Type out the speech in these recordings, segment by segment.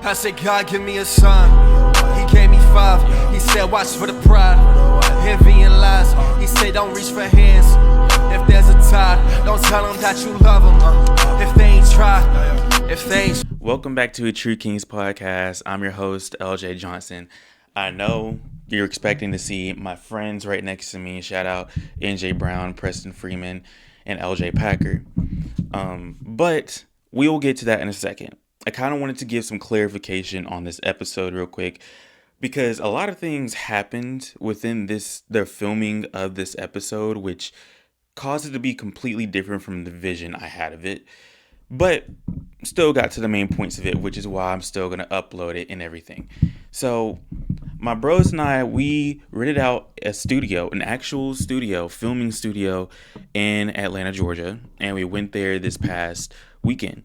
I said, God, give me a sign. He gave me 5. He said, watch for the pride, envy and lies. He said, don't reach for hands. If there's a tide, don't tell them that you love them. If they ain't tried, if they ain't. Welcome back to a True Kings podcast. I'm your host, LJ Johnson. I know you're expecting to see my friends right next to me. Shout out NJ Brown, Preston Freeman, and LJ Packer. But we will get to that in a second. I kind of wanted to give some clarification on this episode real quick because a lot of things happened within the filming of this episode, which caused it to be completely different from the vision I had of it. But still got to the main points of it, which is why I'm still going to upload it and everything. So my bros and I, we rented out a studio, an actual studio, filming studio in Atlanta, Georgia. And we went there this past weekend.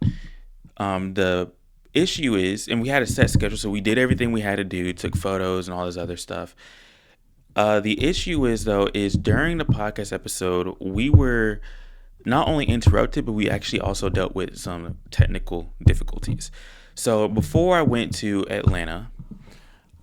The issue is, and we had a set schedule, so we did everything we had to do, took photos and all this other stuff. The issue is during the podcast episode, we were not only interrupted, but we actually also dealt with some technical difficulties. So before I went to Atlanta,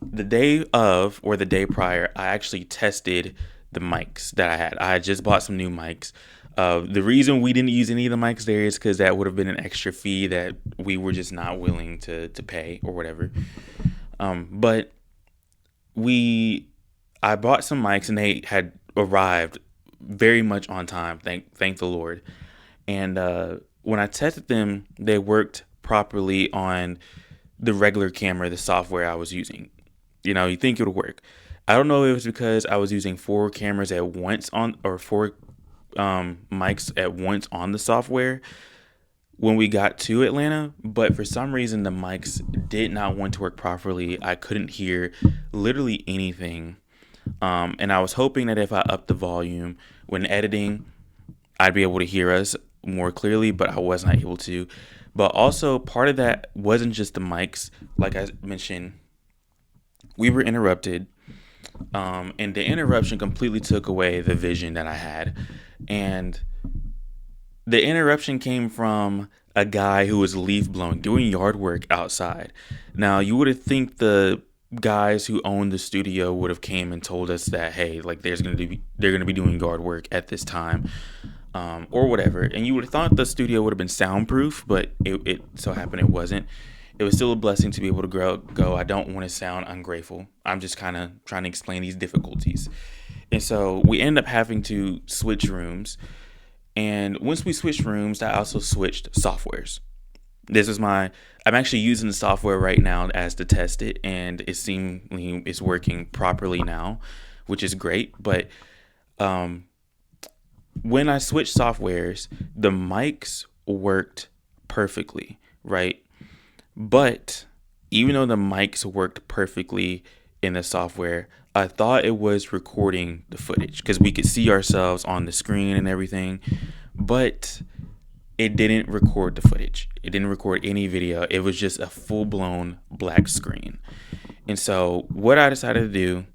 the day of or the day prior, I actually tested the mics that I had. I had just bought some new mics. The reason we didn't use any of the mics there is because that would have been an extra fee that we were just not willing to pay or whatever. But I bought some mics and they had arrived very much on time. Thank the Lord. And when I tested them, they worked properly on the regular camera, the software I was using. You know, you think it would work. I don't know if it was because I was using 4 cameras at once or 4 mics at once on the software when we got to Atlanta, but for some reason the mics did not want to work properly. I couldn't hear literally anything. And I was hoping that if I upped the volume when editing, I'd be able to hear us more clearly, but I was not able to. But also part of that wasn't just the mics. Like I mentioned, we were interrupted. And the interruption completely took away the vision that I had. And the interruption came from a guy who was leaf blowing, doing yard work outside. Now, you would have think the guys who owned the studio would have came and told us that, hey, like they're going to be doing yard work at this time, or whatever. And you would have thought the studio would have been soundproof, but it so happened it wasn't. It was still a blessing to be able to go. I don't want to sound ungrateful. I'm just kind of trying to explain these difficulties. And so we end up having to switch rooms. And once we switched rooms, I also switched softwares. I'm actually using the software right now as to test it, and it seemingly is working properly now, which is great. But when I switched softwares, the mics worked perfectly, right? But even though the mics worked perfectly in the software, I thought it was recording the footage because we could see ourselves on the screen and everything, but it didn't record the footage. It didn't record any video. It was just a full-blown black screen. And so what I decided to do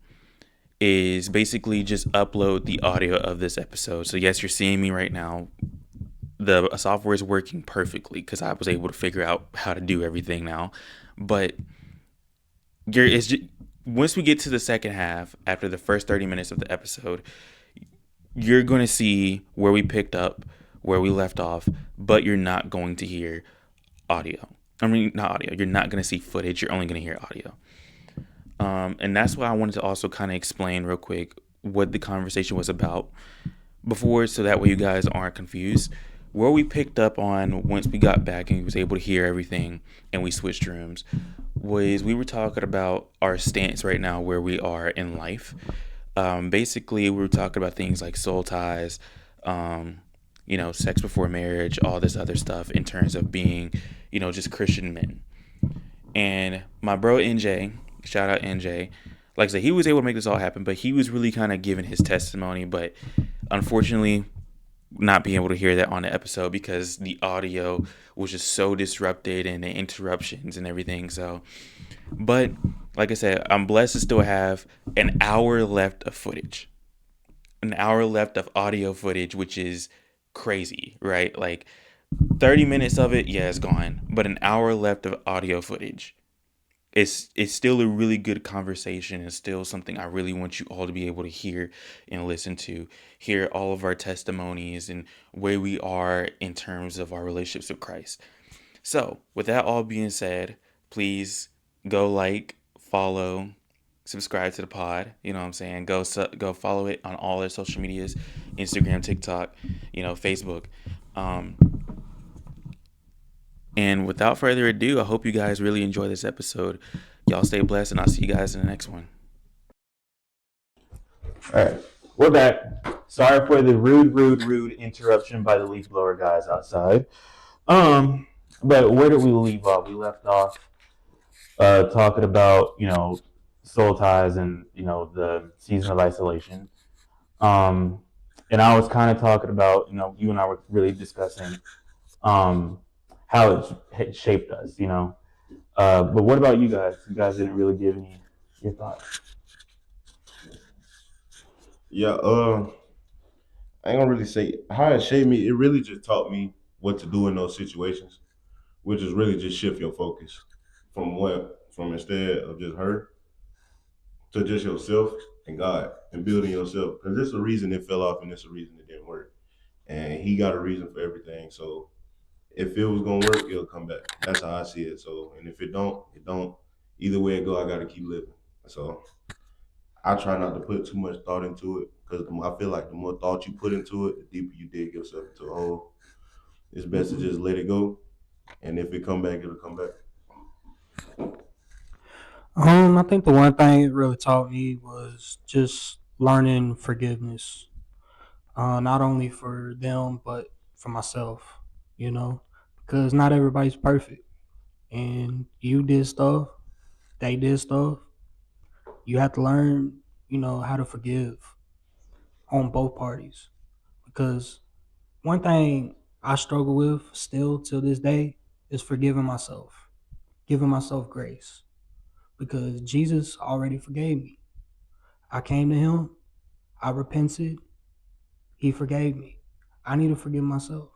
is basically just upload the audio of this episode. So yes, you're seeing me right now. The software is working perfectly because I was able to figure out how to do everything now. But once we get to the second half, after the first 30 minutes of the episode, you're going to see where we picked up, where we left off, but you're not going to hear audio. I mean, not audio. You're not going to see footage. You're only going to hear audio. And that's why I wanted to also kind of explain real quick what the conversation was about before, so that way you guys aren't confused. Where we picked up on once we got back and we was able to hear everything and we switched rooms was we were talking about our stance right now, where we are in life. Basically, we were talking about things like soul ties, sex before marriage, all this other stuff in terms of being, just Christian men. And my bro NJ, shout out NJ, like I said, he was able to make this all happen, but he was really kind of giving his testimony, but unfortunately not being able to hear that on the episode because the audio was just so disrupted and the interruptions and everything. So, but like I said, I'm blessed to still have an hour left of footage, an hour left of audio footage, which is crazy, right? Like 30 minutes of it, yeah, it's gone, but an hour left of audio footage. it's still a really good conversation. It's still something I really want you all to be able to hear and listen to. Hear all of our testimonies and where we are in terms of our relationships with Christ. So, with that all being said, please go like, follow, subscribe to the pod. You know what I'm saying? Go follow it on all their social medias, Instagram, TikTok, Facebook. Um, and without further ado, I hope you guys really enjoy this episode. Y'all stay blessed, and I'll see you guys in the next one. All right, we're back. Sorry for the rude interruption by the leaf blower guys outside. But where did we leave off? We left off talking about soul ties and the season of isolation. And I was kind of talking about you and I were really discussing um how it shaped us. But what about you guys? You guys didn't really give any your thoughts. Yeah, I ain't gonna really say how it shaped me. It really just taught me what to do in those situations, which is really just shift your focus from instead of just her to just yourself and God and building yourself. Because there's a reason it fell off and there's a reason it didn't work. And he got a reason for everything. So if it was gonna work, it'll come back. That's how I see it. So and if it don't, it don't. Either way it go, I gotta keep living. So I try not to put too much thought into it because I feel like the more thought you put into it, the deeper you dig yourself into a hole. It's best to just let it go, and if it come back, it'll come back. I think the one thing it really taught me was just learning forgiveness. Not only for them but for myself, because not everybody's perfect. And you did stuff, they did stuff. You have to learn, how to forgive on both parties. Because one thing I struggle with still till this day is forgiving myself, giving myself grace. Because Jesus already forgave me. I came to him, I repented, he forgave me. I need to forgive myself.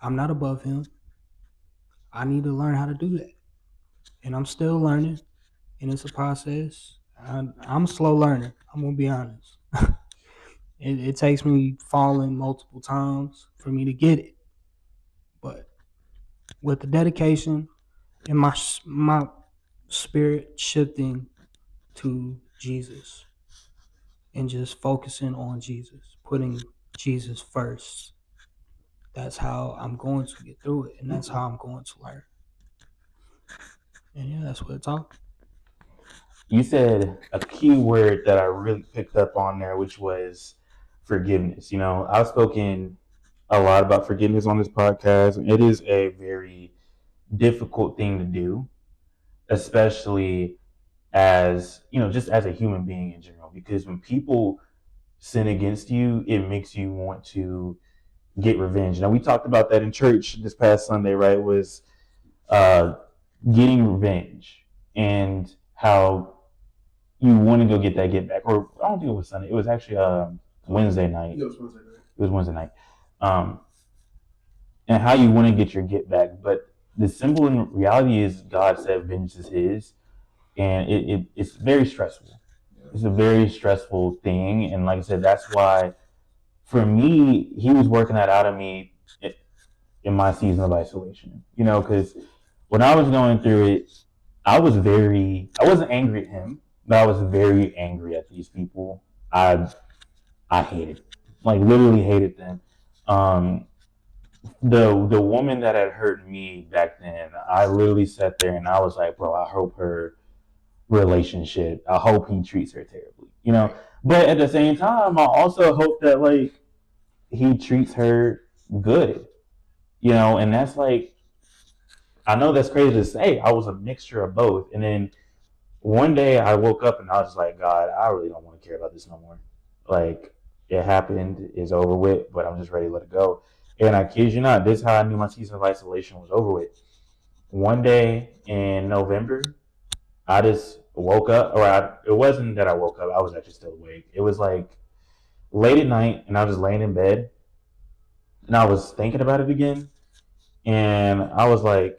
I'm not above him. I need to learn how to do that. And I'm still learning, and it's a process. I'm a slow learner, I'm going to be honest. It takes me falling multiple times for me to get it. But with the dedication and my spirit shifting to Jesus and just focusing on Jesus, putting Jesus first, that's how I'm going to get through it, and that's how I'm going to learn. And yeah, that's what it's all. You said a key word that I really picked up on there, which was forgiveness. I've spoken a lot about forgiveness on this podcast, and it is a very difficult thing to do, especially as, just as a human being in general, because when people sin against you, it makes you want to get revenge. Now, we talked about that in church this past Sunday, right? Was uh, getting revenge and how you want to go get that get back. Or I don't think it was Sunday. It was actually Wednesday night. It was Wednesday night. It was Wednesday night. And how you want to get your get back. But the simple in reality is God said vengeance is his. And it's very stressful. It's a very stressful thing. And like I said, that's why for me, he was working that out of me in my season of isolation. Because when I was going through it, I wasn't angry at him, but I was very angry at these people. I hated, like literally hated them. The woman that had hurt me back then, I literally sat there and I was like, bro, I hope her relationship, I hope he treats her terribly. But at the same time, I also hope that like he treats her good, and that's like, I know that's crazy to say. I was a mixture of both. And then one day I woke up and I was just like, God, I really don't want to care about this no more. Like, it happened, it's over with, but I'm just ready to let it go. And I kid you not, this is how I knew my season of isolation was over with. One day in November, I just woke up, it wasn't that I woke up, I was actually still awake. It was like late at night and I was just laying in bed and I was thinking about it again. And I was like,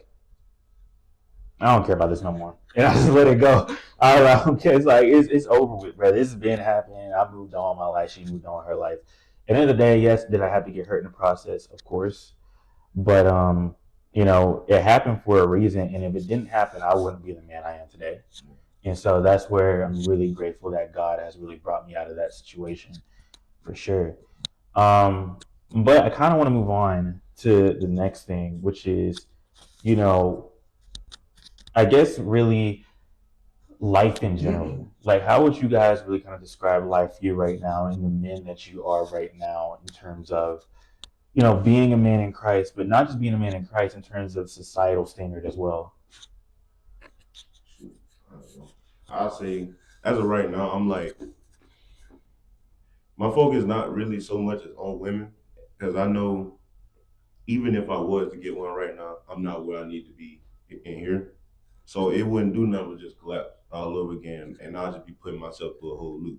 I don't care about this no more. And I just let it go. I don't care. It's like it's over with, brother. This has been happening. I moved on my life. She moved on her life. At the end of the day, yes, did I have to get hurt in the process? Of course. But it happened for a reason. And if it didn't happen, I wouldn't be the man I am today. And so that's where I'm really grateful that God has really brought me out of that situation, for sure. But I kind of want to move on to the next thing, which is, you know, I guess really life in general. Like, how would you guys really kind of describe life for you right now and the men that you are right now in terms of, being a man in Christ, but not just being a man in Christ in terms of societal standard as well? I'll say, as of right now, I'm like, my focus not really so much as on women, because I know even if I was to get one right now, I'm not where I need to be in here. So it wouldn't do nothing but just collapse all over again, and I'll just be putting myself through a whole loop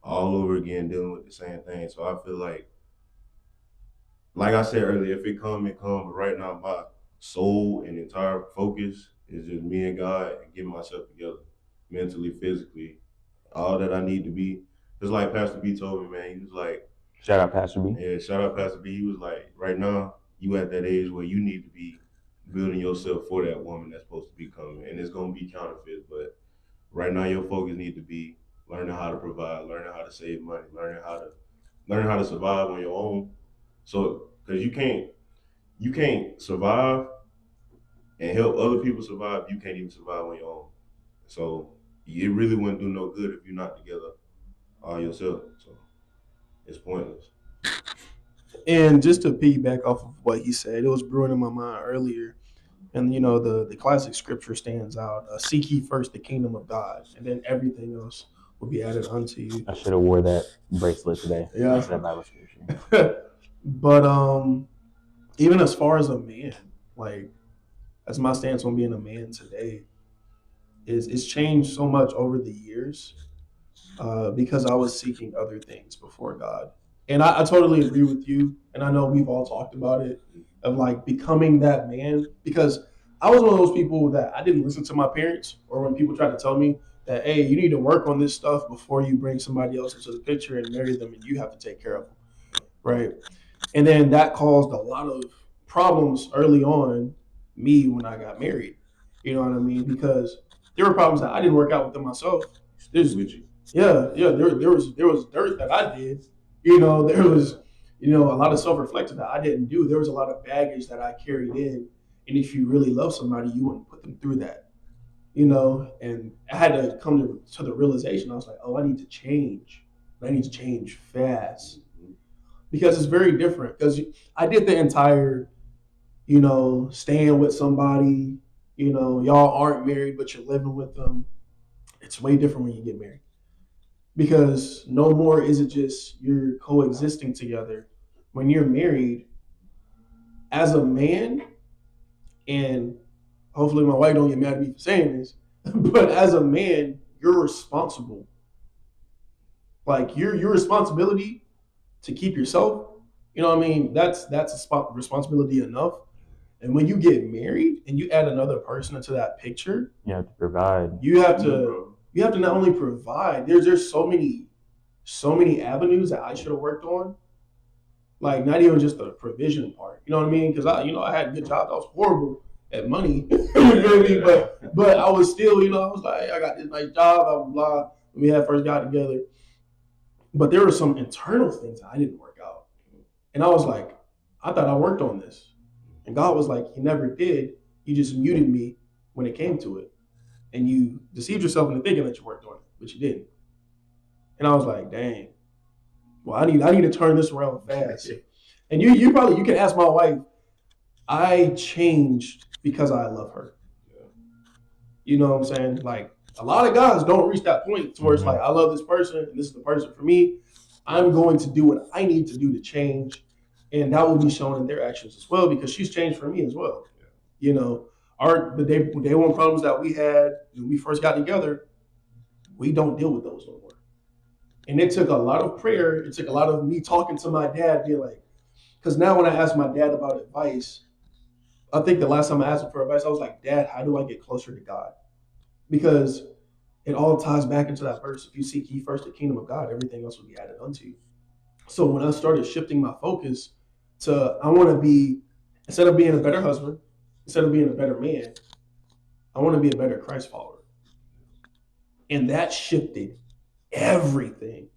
all over again, dealing with the same thing. So I feel like I said earlier, if it come, it come. But right now, my soul and entire focus is just me and God and getting myself together, mentally, physically, all that I need to be. Just like Pastor B told me, man, he was like, Shout out, Pastor B. yeah, shout out Pastor B. He was like, right now, you at that age where you need to be building yourself for that woman that's supposed to be coming. And it's going to be counterfeit, but right now your focus need to be learning how to provide, learning how to save money, learning how to survive on your own. So, because you can't survive and help other people survive, you can't even survive on your own. So it really wouldn't do no good if you're not together all yourself. So it's pointless. And just to piggyback off of what he said, it was brewing in my mind earlier. And the classic scripture stands out: "Seek ye first the kingdom of God, and then everything else will be added unto you." I should have wore that bracelet today. Yeah. That's that Bible scripture. But even as far as a man, like as my stance on being a man today, it's changed so much over the years because I was seeking other things before God. And I totally agree with you. And I know we've all talked about it of like becoming that man because I was one of those people that I didn't listen to my parents or when people tried to tell me that, hey, you need to work on this stuff before you bring somebody else into the picture and marry them and you have to take care of them. Right. And then that caused a lot of problems early on me when I got married. You know what I mean? Because there were problems that I didn't work out within myself. There's With you. there was dirt that I did. There was a lot of self-reflection that I didn't do. There was a lot of baggage that I carried in. And if you really love somebody, you wouldn't put them through that. And I had to come to the realization. I was like, oh, I need to change. I need to change fast. Because it's very different. Because I did the entire, staying with somebody, y'all aren't married, but you're living with them. It's way different when you get married. Because no more is it just you're coexisting together. When you're married, as a man, and hopefully my wife don't get mad at me for saying this, but as a man, you're responsible. Like your responsibility to keep yourself, that's responsibility enough. And when you get married and you add another person into that picture, You have to provide. you have to not only provide. There's so many avenues that I should have worked on. Like not even just the provision part. You know what I mean? Because I had a good job. I was horrible at money. You feel me? But I was still, I was like, I got this nice job, blah blah blah. When we had first got together. But there were some internal things that I didn't work out. And I was like, I thought I worked on this. And God was like, you never did. You just muted me when it came to it. And you deceived yourself into thinking that you worked on it, but you didn't. And I was like, dang. Well, I need to turn this around fast. And you can ask my wife, I changed because I love her. You know what I'm saying? Like a lot of guys don't reach that point to where it's like, I love this person and this is the person for me. I'm going to do what I need to do to change. And that will be shown in their actions as well because she's changed for me as well. The day one problems that we had when we first got together, we don't deal with those no more. And it took a lot of prayer. It took a lot of me talking to my dad, being like, because now when I ask my dad about advice, I think the last time I asked him for advice, I was like, Dad, how do I get closer to God? Because it all ties back into that verse. If you seek ye first the kingdom of God, everything else will be added unto you. So when I started shifting my focus to, I want to be, instead of being a better husband, instead of being a better man, I want to be a better Christ follower. And that shifted everything.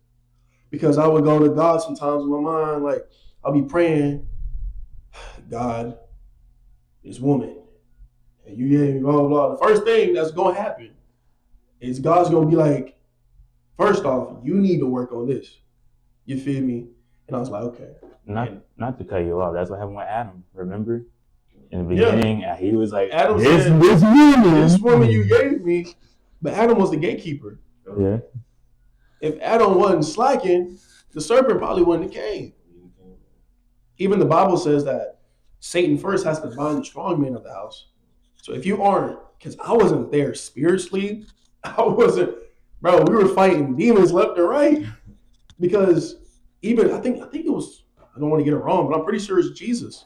Because I would go to God sometimes in my mind, like I'll be praying, God, this woman, and you gave me blah, blah, blah. The first thing that's going to happen is God's going to be like, first off, you need to work on this. You feel me? And I was like, okay. Not to cut you off. That's what happened with Adam. Remember? In the beginning, he was like, Adam this said, this woman you gave me, but Adam was the gatekeeper. Yeah. If Adam wasn't slacking, the serpent probably wouldn't have came. Even the Bible says that Satan first has to bind the strong man of the house. So if you aren't, because I wasn't there spiritually, we were fighting demons left and right. Because even I think it was, I don't want to get it wrong, but I'm pretty sure it's Jesus.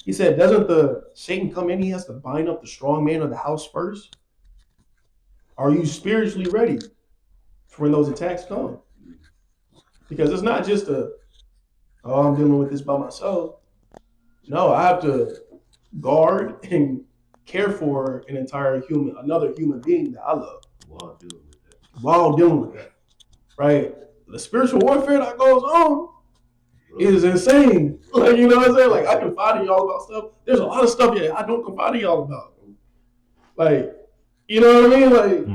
He said, doesn't the Satan come in? He has to bind up the strong man of the house first. Are you spiritually ready for when those attacks come? Because it's not just I'm dealing with this by myself. No, I have to guard and care for another human being that I love. While dealing with that. Right? The spiritual warfare that goes on is insane. Like, you know what I'm saying? Like, I confide in y'all about stuff. There's a lot of stuff I don't confide in y'all about. Like, you know what I mean? Like,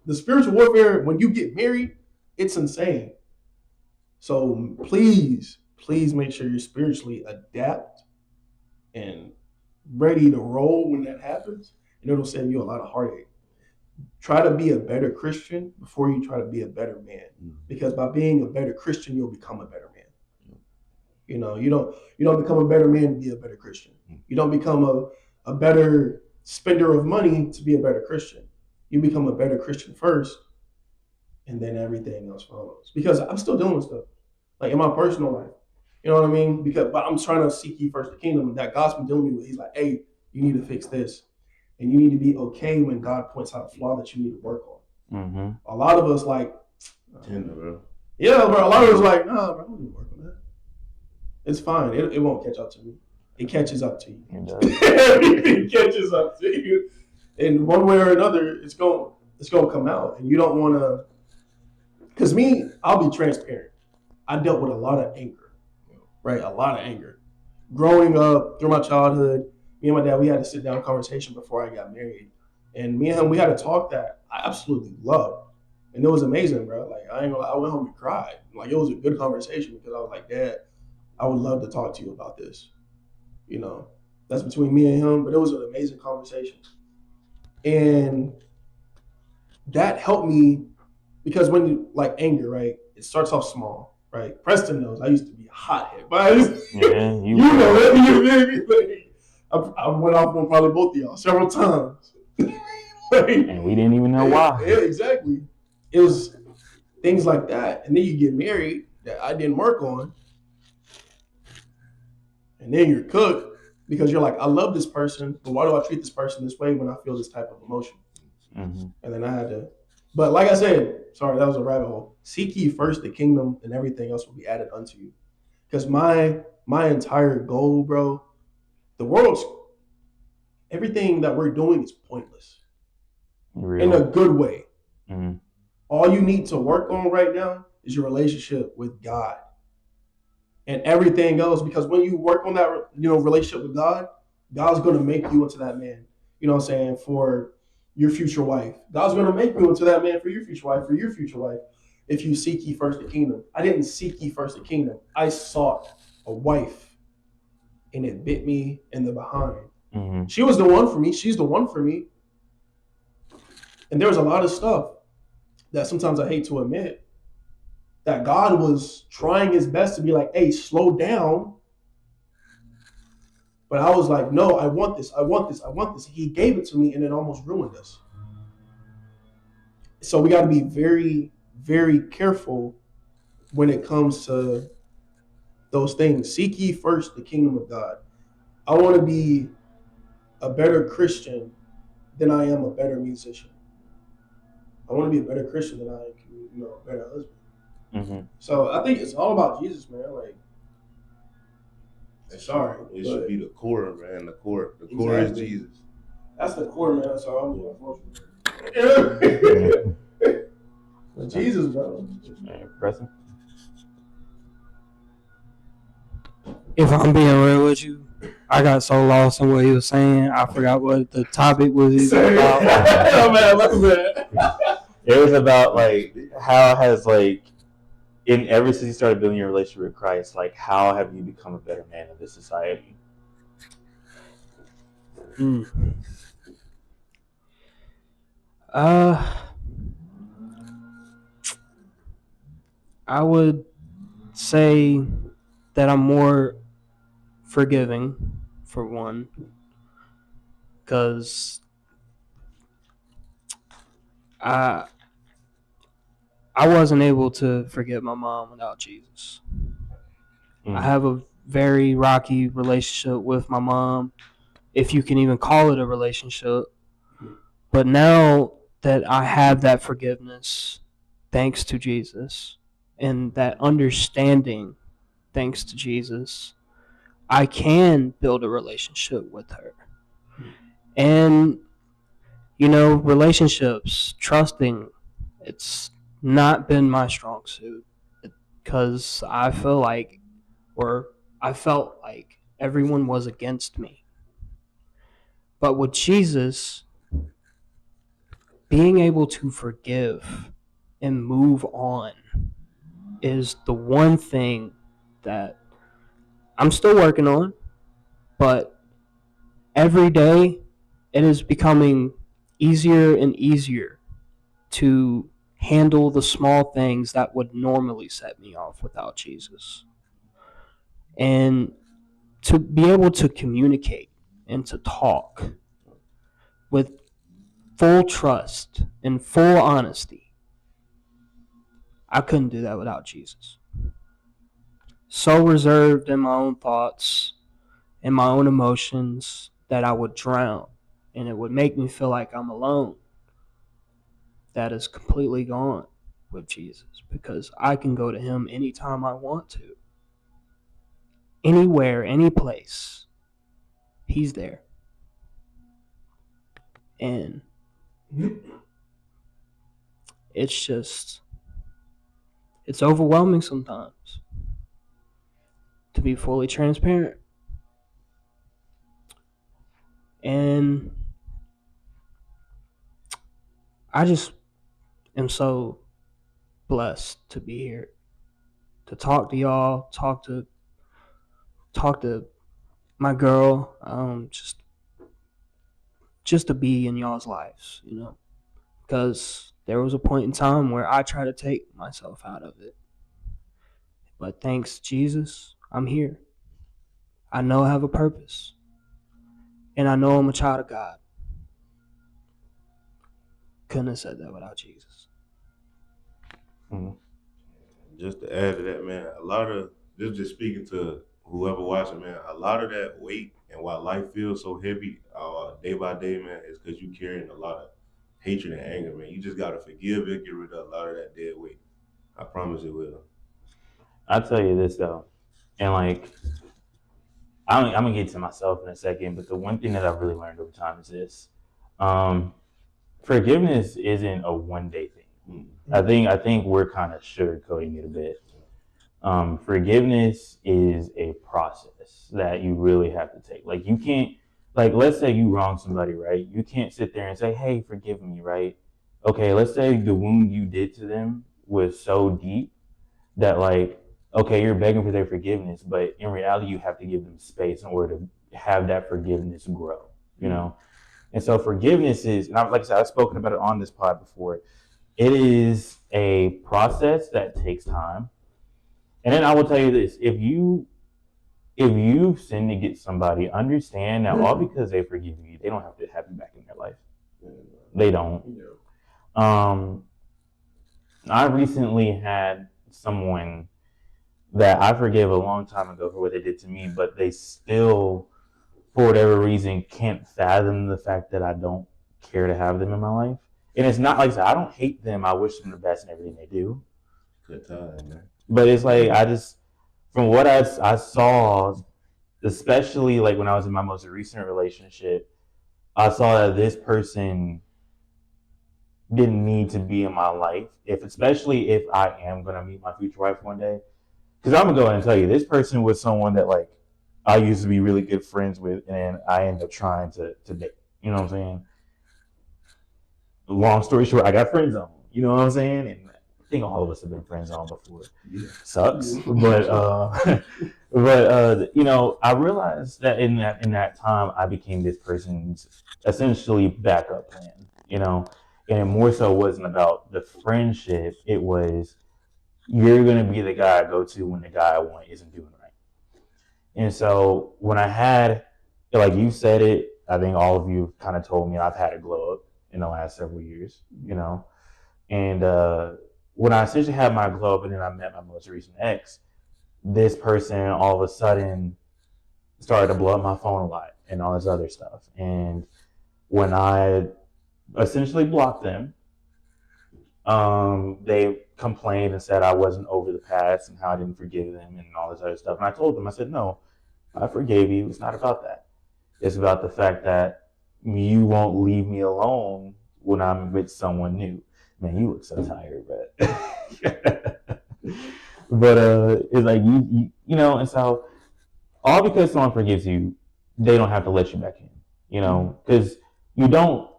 the spiritual warfare, when you get married, it's insane. So please make sure you're spiritually adapt and ready to roll when that happens. And it'll save you a lot of heartache. Try to be a better Christian before you try to be a better man. Because by being a better Christian, you'll become a better man. You know, you don't become a better man to be a better Christian. You don't become a better spender of money to be a better Christian. You become a better Christian first, and then everything else follows. Because I'm still dealing with stuff, like in my personal life. You know what I mean? But I'm trying to seek ye first the kingdom, and that God's been dealing with me with. He's like, hey, you need to fix this. And you need to be okay when God points out a flaw that you need to work on. A lot of us like, yeah, bro. A lot of us like, nah, bro, I don't need to work on that. It's fine. It won't catch up to me. It catches up to you. It catches up to you. And one way or another, it's going to come out. And you don't want to, because I'll be transparent. I dealt with a lot of anger, right? A lot of anger. Growing up through my childhood, me and my dad, we had a sit down conversation before I got married. And me and him, we had a talk that I absolutely loved. And it was amazing, bro. Like, I went home and cried. Like, it was a good conversation because I was like, Dad, I would love to talk to you about this. You know, that's between me and him, but it was an amazing conversation. And that helped me because when you, like, anger, right, it starts off small, right? Preston knows I used to be a hothead, but you know it. You feel me? I went off on probably both of y'all several times. And we didn't even know why. Yeah, exactly. It was things like that. And then you get married that I didn't work on. And then you're cooked because you're like, I love this person, but why do I treat this person this way when I feel this type of emotion? And then I had to, but like I said, sorry, that was a rabbit hole. Seek ye first the kingdom and everything else will be added unto you. Because my entire goal, bro, everything that we're doing is pointless. In a good way. All you need to work on right now is your relationship with God. And everything else, because when you work on that, relationship with God, God's going to make you into that man, you know what I'm saying, for your future wife. God's going to make you into that man for your future wife, if you seek ye first the kingdom. I didn't seek ye first the kingdom. I sought a wife, and it bit me in the behind. She was the one for me. She's the one for me. And there was a lot of stuff that sometimes I hate to admit that God was trying his best to be like, hey, slow down. But I was like, no, I want this. He gave it to me and it almost ruined us. So we got to be very, very careful when it comes to those things. Seek ye first the kingdom of God. I want to be a better Christian than I am a better musician. I want to be a better Christian than I am, a better husband. Mm-hmm. So I think it's all about Jesus, man. Like, sorry, it should be the core, man. The core is Exactly. Jesus. That's the core, man. So I'm Jesus, bro. Preston? If I'm being real with you, I got so lost in what he was saying, I forgot what the topic was even about. It was about like how has like ever since you started building your relationship with Christ, like how have you become a better man in this society? I would say that I'm more forgiving, for one, because I wasn't able to forgive my mom without Jesus. I have a very rocky relationship with my mom, if you can even call it a relationship. But now that I have that forgiveness, thanks to Jesus, and that understanding, thanks to Jesus, I can build a relationship with her. And, relationships, trusting, it's not been my strong suit because I felt like everyone was against me. But with Jesus, being able to forgive and move on is the one thing that I'm still working on, but every day it is becoming easier and easier to handle the small things that would normally set me off without Jesus. And to be able to communicate and to talk with full trust and full honesty, I couldn't do that without Jesus. So reserved in my own thoughts and my own emotions that I would drown, and it would make me feel like I'm alone. That is completely gone with Jesus because I can go to him anytime I want to. Anywhere, any place. He's there. And it's overwhelming sometimes, to be fully transparent. And I just am so blessed to be here, to talk to y'all, talk to my girl, just to be in y'all's lives, because there was a point in time where I tried to take myself out of it. But thanks, Jesus, I'm here. I know I have a purpose. And I know I'm a child of God. Couldn't have said that without Jesus. Just to add to that, man, a lot of just speaking to whoever watching, man, a lot of that weight and why life feels so heavy day by day, man, is because you carrying a lot of hatred and anger, man. You just gotta forgive it, get rid of a lot of that dead weight. I promise it will. I'll tell you this though, and like I'm gonna get to myself in a second, but the one thing that I've really learned over time is this: forgiveness isn't a one-day thing. I think we're kind of sugarcoating it a bit. Forgiveness is a process that you really have to take. Like you can't, like let's say you wrong somebody, right? You can't sit there and say, "Hey, forgive me," right? Okay, let's say the wound you did to them was so deep that like, okay, you're begging for their forgiveness, but in reality, you have to give them space in order to have that forgiveness grow, And so forgiveness is, and like I said, I've spoken about it on this pod before. It is a process that takes time. And then I will tell you this: if you've sinned against somebody, understand that all because they forgive you, they don't have to have you back in their life. They don't. I recently had someone that I forgave a long time ago for what they did to me, but they still for whatever reason, can't fathom the fact that I don't care to have them in my life. And it's not like I said, I don't hate them. I wish them the best in everything they do. Good time, man. But it's like I just, from what I saw, especially like when I was in my most recent relationship, I saw that this person didn't need to be in my life, especially if I am gonna meet my future wife one day. Because I'm gonna go ahead and tell you, this person was someone that like I used to be really good friends with, and I ended up trying to date. You know what I'm saying? Long story short, I got friend zoned. You know what I'm saying? And I think all of us have been friend zoned before. Yeah. Sucks, but you know, I realized that in that time, I became this person's essentially backup plan. You know, and it more so wasn't about the friendship. It was you're gonna be the guy I go to when the guy I want isn't doing right. And so when I had, like you said it, I think all of you kind of told me I've had a glow up in the last several years. You know, and when I essentially had my glow up, and then I met my most recent ex, this person all of a sudden started to blow up my phone a lot and all this other stuff. And when I essentially blocked them, they complained and said I wasn't over the past and how I didn't forgive them and all this other stuff. And I told them, I said, no, I forgave you. It's not about that. It's about the fact that you won't leave me alone when I'm with someone new. Man, you look so tired, but it's like you know, and so all because someone forgives you, they don't have to let you back in, you know, because you don't.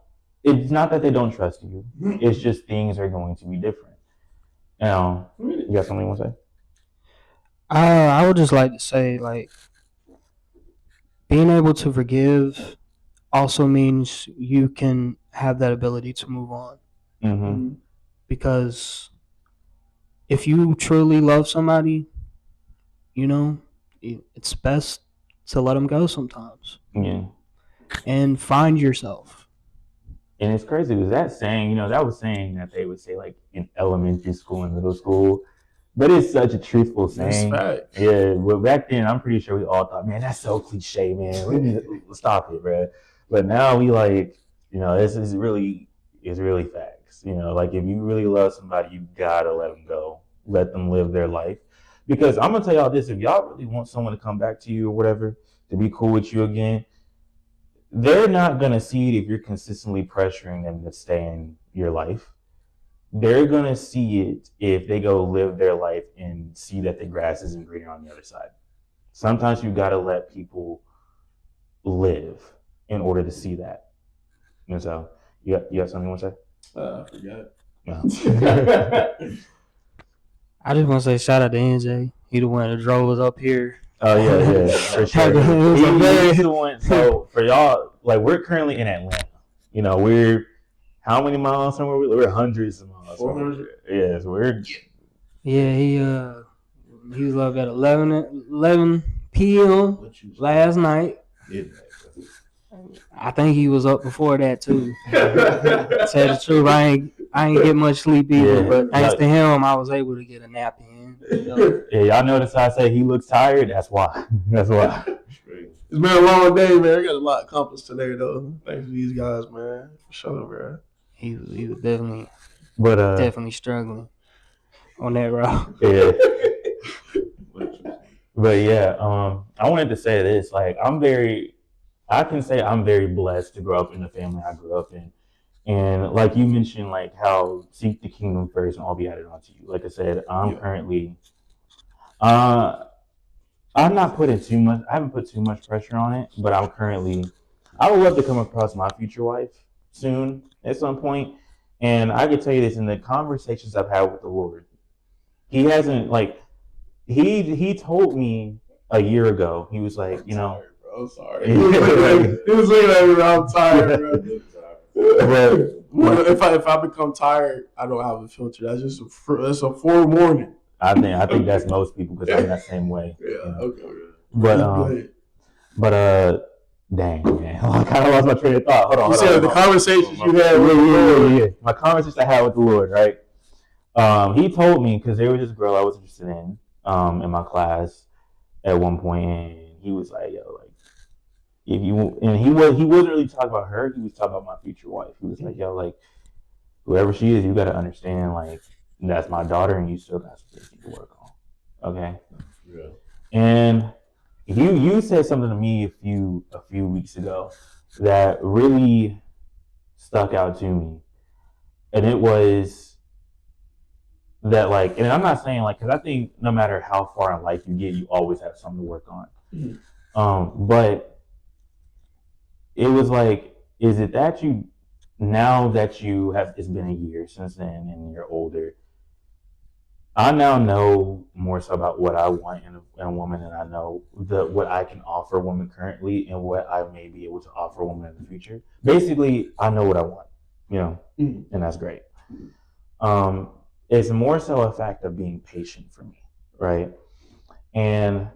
It's not that they don't trust you. It's just things are going to be different. You know, you got something you want to say? I would just like to say, like, being able to forgive also means you can have that ability to move on. Mm-hmm. Because if you truly love somebody, you know, it's best to let them go sometimes. Yeah. And find yourself. And it's crazy because that saying, you know, that was saying that they would say like in elementary school and middle school, but it's such a truthful saying. That's Yeah, well, back then I'm pretty sure we all thought, man, that's so cliche, man. We need to stop it, bro. But now we like, you know, this is really facts. You know, like if you really love somebody, you gotta let them go, let them live their life. Because I'm gonna tell y'all this: if y'all really want someone to come back to you or whatever, to be cool with you again, they're not going to see it if you're consistently pressuring them to stay in your life. They're going to see it if they go live their life and see that the grass isn't greener on the other side. Sometimes you got to let people live in order to see that. And so, you got something you want to say? I forgot. No. I just want to say shout out to NJ. He the one that drove us up here. Oh yeah, for sure. He's the one. So for y'all, like we're currently in Atlanta. You know, we're how many miles somewhere? We're hundreds of miles. 400. Yeah, so we're. Yeah, he was up at 11 p.m. last night. I think he was up before that too. To tell the truth, I ain't get much sleep either, but thanks to him, I was able to get a nap in. Yeah, y'all notice I say he looks tired? That's why. That's why. It's been a long day, man. I got a lot accomplished today, though. Thanks to these guys, man. For sure, bro. He was definitely struggling on that route. Yeah. But yeah, I wanted to say this. Like, I can say I'm very blessed to grow up in the family I grew up in. And like you mentioned, like how seek the kingdom first and all be added onto you. Like I said, I'm currently, I'm not putting too much, I haven't put too much pressure on it, but I would love to come across my future wife soon at some point. And I can tell you this, in the conversations I've had with the Lord, he hasn't like, he told me a year ago, he was like, you know, I'm sorry. He was looking at me, I'm tired, bro. If I become tired, I don't have a filter. That's just a forewarning. I think that's most people because I'm that same way. Yeah. Okay. But dang man, I kind of lost my train of thought. Hold on. You said the conversations you had with the Lord. Yeah. My conversations I had with the Lord, right? He told me because there was this girl I was interested in my class at one point, and he was like, "Yo, like, if you and he wasn't really talking about her. He was talking about my future wife. He was like, yo, like whoever she is, you got to understand, like that's my daughter, and you still got some things to work on. Okay. Yeah. And you said something to me a few weeks ago that really stuck out to me, and it was that like, and I'm not saying like, because I think no matter how far in life you get, you always have something to work on. But it was like, is it that you now that you have, it's been a year since then and you're older, I now know more so about what I want in a woman, and I know what I can offer a woman currently and what I may be able to offer a woman in the future. Basically, I know what I want, and that's great. It's more so a fact of being patient for me, right? And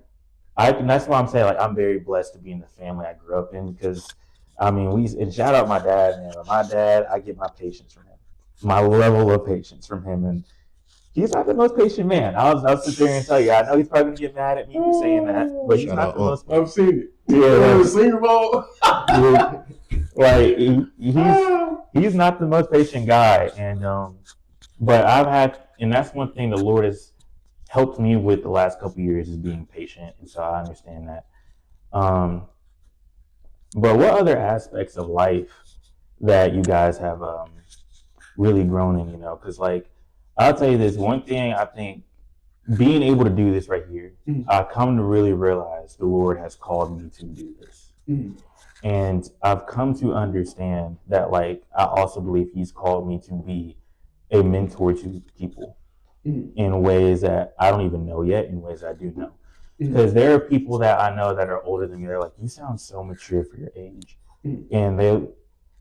that's why I'm saying like I'm very blessed to be in the family I grew up in, because I mean and shout out my dad, man. My dad, I get my patience from him, my level of patience from him, and he's not the most patient man. I'll sit there and tell you. I know he's probably gonna get mad at me for saying that, but he's not the most. I've seen it. Yeah, Senior ball. like he's not the most patient guy, and but I've had, and that's one thing the Lord has helped me with the last couple of years is being patient, and so I understand that. But what other aspects of life that you guys have really grown in? Because like I'll tell you this one thing. I think being able to do this right here, I come to really realize the Lord has called me to do this. And I've come to understand that, like, I also believe He's called me to be a mentor to people in ways that I don't even know yet, in ways I do know. Because there are people that I know that are older than me. They're like, you sound so mature for your age. And they,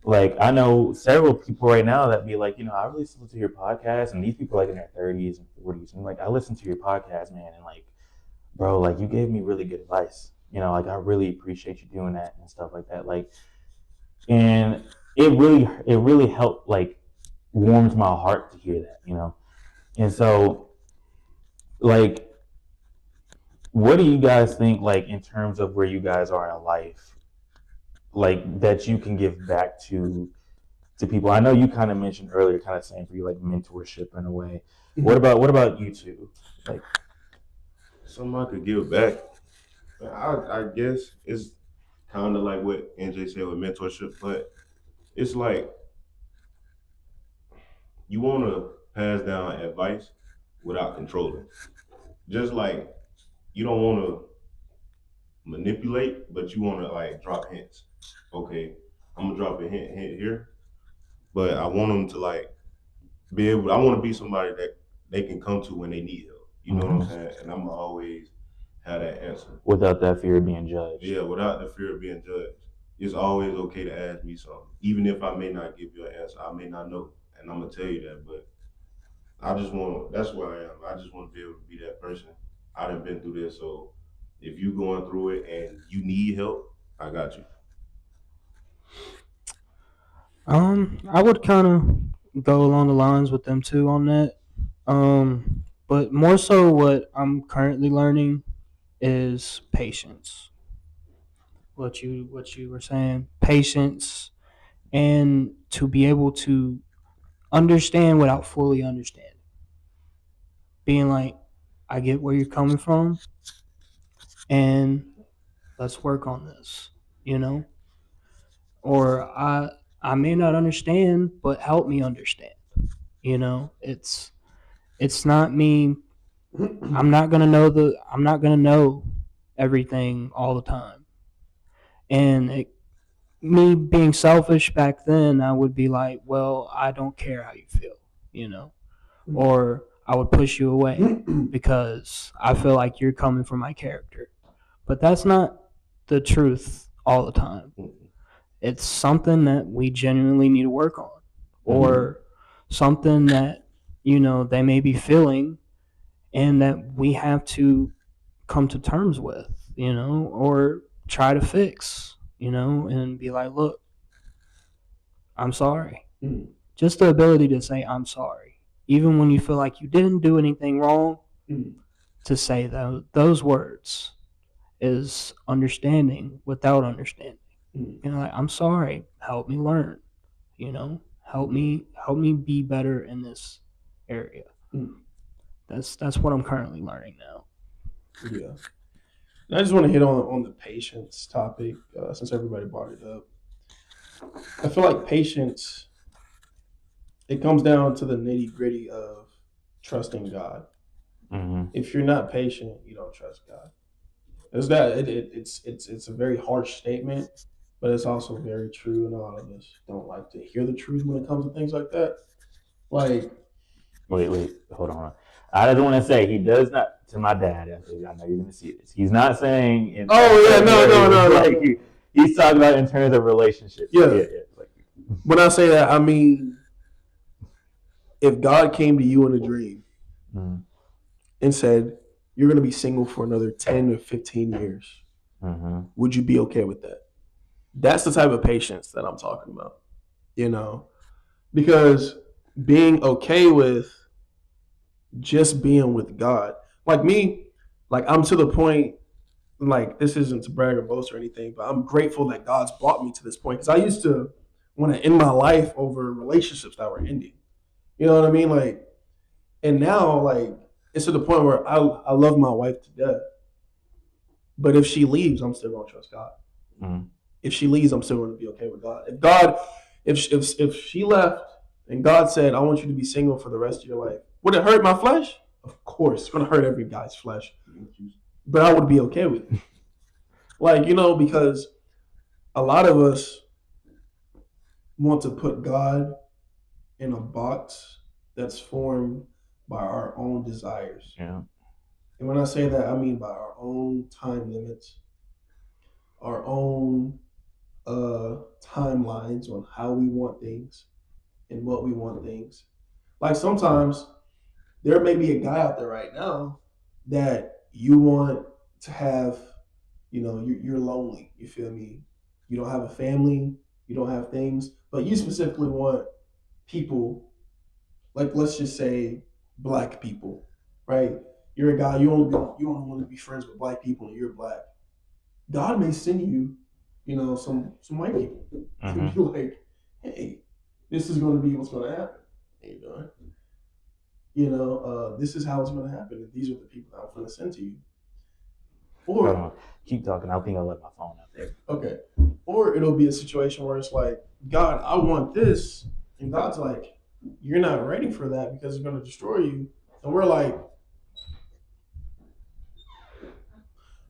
like, I know several people right now that be like, I really listen to your podcast. And these people are like in their 30s and 40s. And like, I listen to your podcast, man. And like, bro, like, you gave me really good advice. Like, I really appreciate you doing that and stuff like that. Like, and it really helped, like, warms my heart to hear that, And so, like, what do you guys think, like, in terms of where you guys are in life, like, that you can give back to people? I know you kind of mentioned earlier, kind of saying for you, like, mentorship in a way. What about you two? Like, something I could give back. I guess it's kind of like what NJ said with mentorship, but it's like you want to pass down advice without controlling. Just like you don't want to manipulate, but you want to like drop hints. Okay, I'm gonna drop a hint here, but I want them to like be able. I want to be somebody that they can come to when they need help. You know what I'm saying? And I'm always have that answer without that fear of being judged. Yeah, without the fear of being judged. It's always okay to ask me something. Even if I may not give you an answer, I may not know. And I'm going to tell you that, but that's where I am. I just want to be able to be that person. I done been through this, so if you going through it and you need help, I got you. I would kind of go along the lines with them too on that. But more so what I'm currently learning is patience. What you were saying, patience, and to be able to understand without fully understanding. Being like, I get where you're coming from, and let's work on this, Or I may not understand, but help me understand. It's not me. I'm not gonna know everything all the time. And me being selfish back then, I would be like, well, I don't care how you feel, or I would push you away because I feel like you're coming from my character. But that's not the truth all the time. It's something that we genuinely need to work on, or something that, they may be feeling and that we have to come to terms with, or try to fix, and be like, look, I'm sorry. Just the ability to say, I'm sorry. Even when you feel like you didn't do anything wrong, to say those words is understanding without understanding. Mm. You know, like, I'm sorry. Help me learn. You know, help me be better in this area. Mm. That's what I'm currently learning now. Yeah. And I just want to hit on the patience topic since everybody brought it up. I feel like patience, it comes down to the nitty gritty of trusting God. Mm-hmm. If you're not patient, you don't trust God. It's a very harsh statement, but it's also very true, and a lot of us don't like to hear the truth when it comes to things like that. Like, Wait, hold on. I just want to say he does not to my dad. I know you're gonna see this. He's not saying. oh yeah, no. Like he's talking about in terms of relationships. Yeah. Like, When I say that, I mean if God came to you in a dream mm, and said you're gonna be single for another 10 or 15 years, mm-hmm. would you be okay with that? That's the type of patience that I'm talking about. You know, because being okay with just being with God. Like me, like I'm to the point, like this isn't to brag or boast or anything, but I'm grateful that God's brought me to this point because I used to want to end my life over relationships that were ending. You know what I mean? Like, and now, like, it's to the point where I love my wife to death. But if she leaves, I'm still gonna trust God. Mm-hmm. If she leaves, I'm still gonna be okay with God. If God, if she left and God said, I want you to be single for the rest of your life, would it hurt my flesh? Of course, it's gonna hurt every guy's flesh. But I would be okay with it. Like, you know, because a lot of us want to put God in a box that's formed by our own desires. Yeah. And when I say that, I mean by our own time limits, our own timelines on how we want things and what we want things. Like sometimes there may be a guy out there right now that you want to have, you know, you're lonely. You feel me? You don't have a family, you don't have things, but you specifically want people, like let's just say black people, right? You're a guy, you only want to be friends with black people and you're black. God may send you, you know, some white people to be like, hey, this is going to be what's going to happen. How you doing? You know, this is how it's going to happen. And these are the people that I'm going to send to you. Or keep talking. I think I left my phone out there. Okay. Or it'll be a situation where it's like, God, I want this, and God's like, you're not ready for that because it's going to destroy you. And we're like,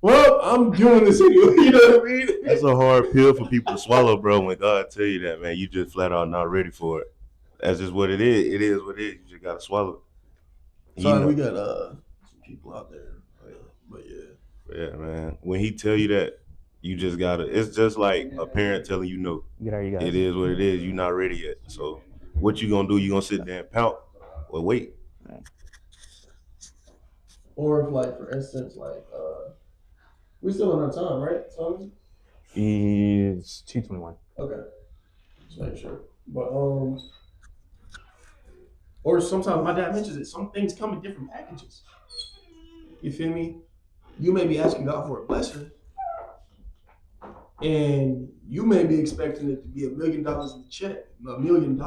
well, I'm doing this anyway. You know what I mean? That's a hard pill for people to swallow, bro. When God tell you that, man, you just flat out not ready for it. That's just what it is. It is what it is. You just gotta swallow it. Sorry, we got some people out there. But yeah. Yeah, man. When he tell you that, you just gotta. It's just like a parent telling you no. It is what it is. You're not ready yet. So what you gonna do? You gonna sit there and pout or wait? Or if, like, for instance, like, we still in our time, right? It's 2:21. Okay, just make sure. But or sometimes my dad mentions it. Some things come in different packages. You feel me? You may be asking God for a blessing, and you may be expecting it to be $1 million in the check, $1 million.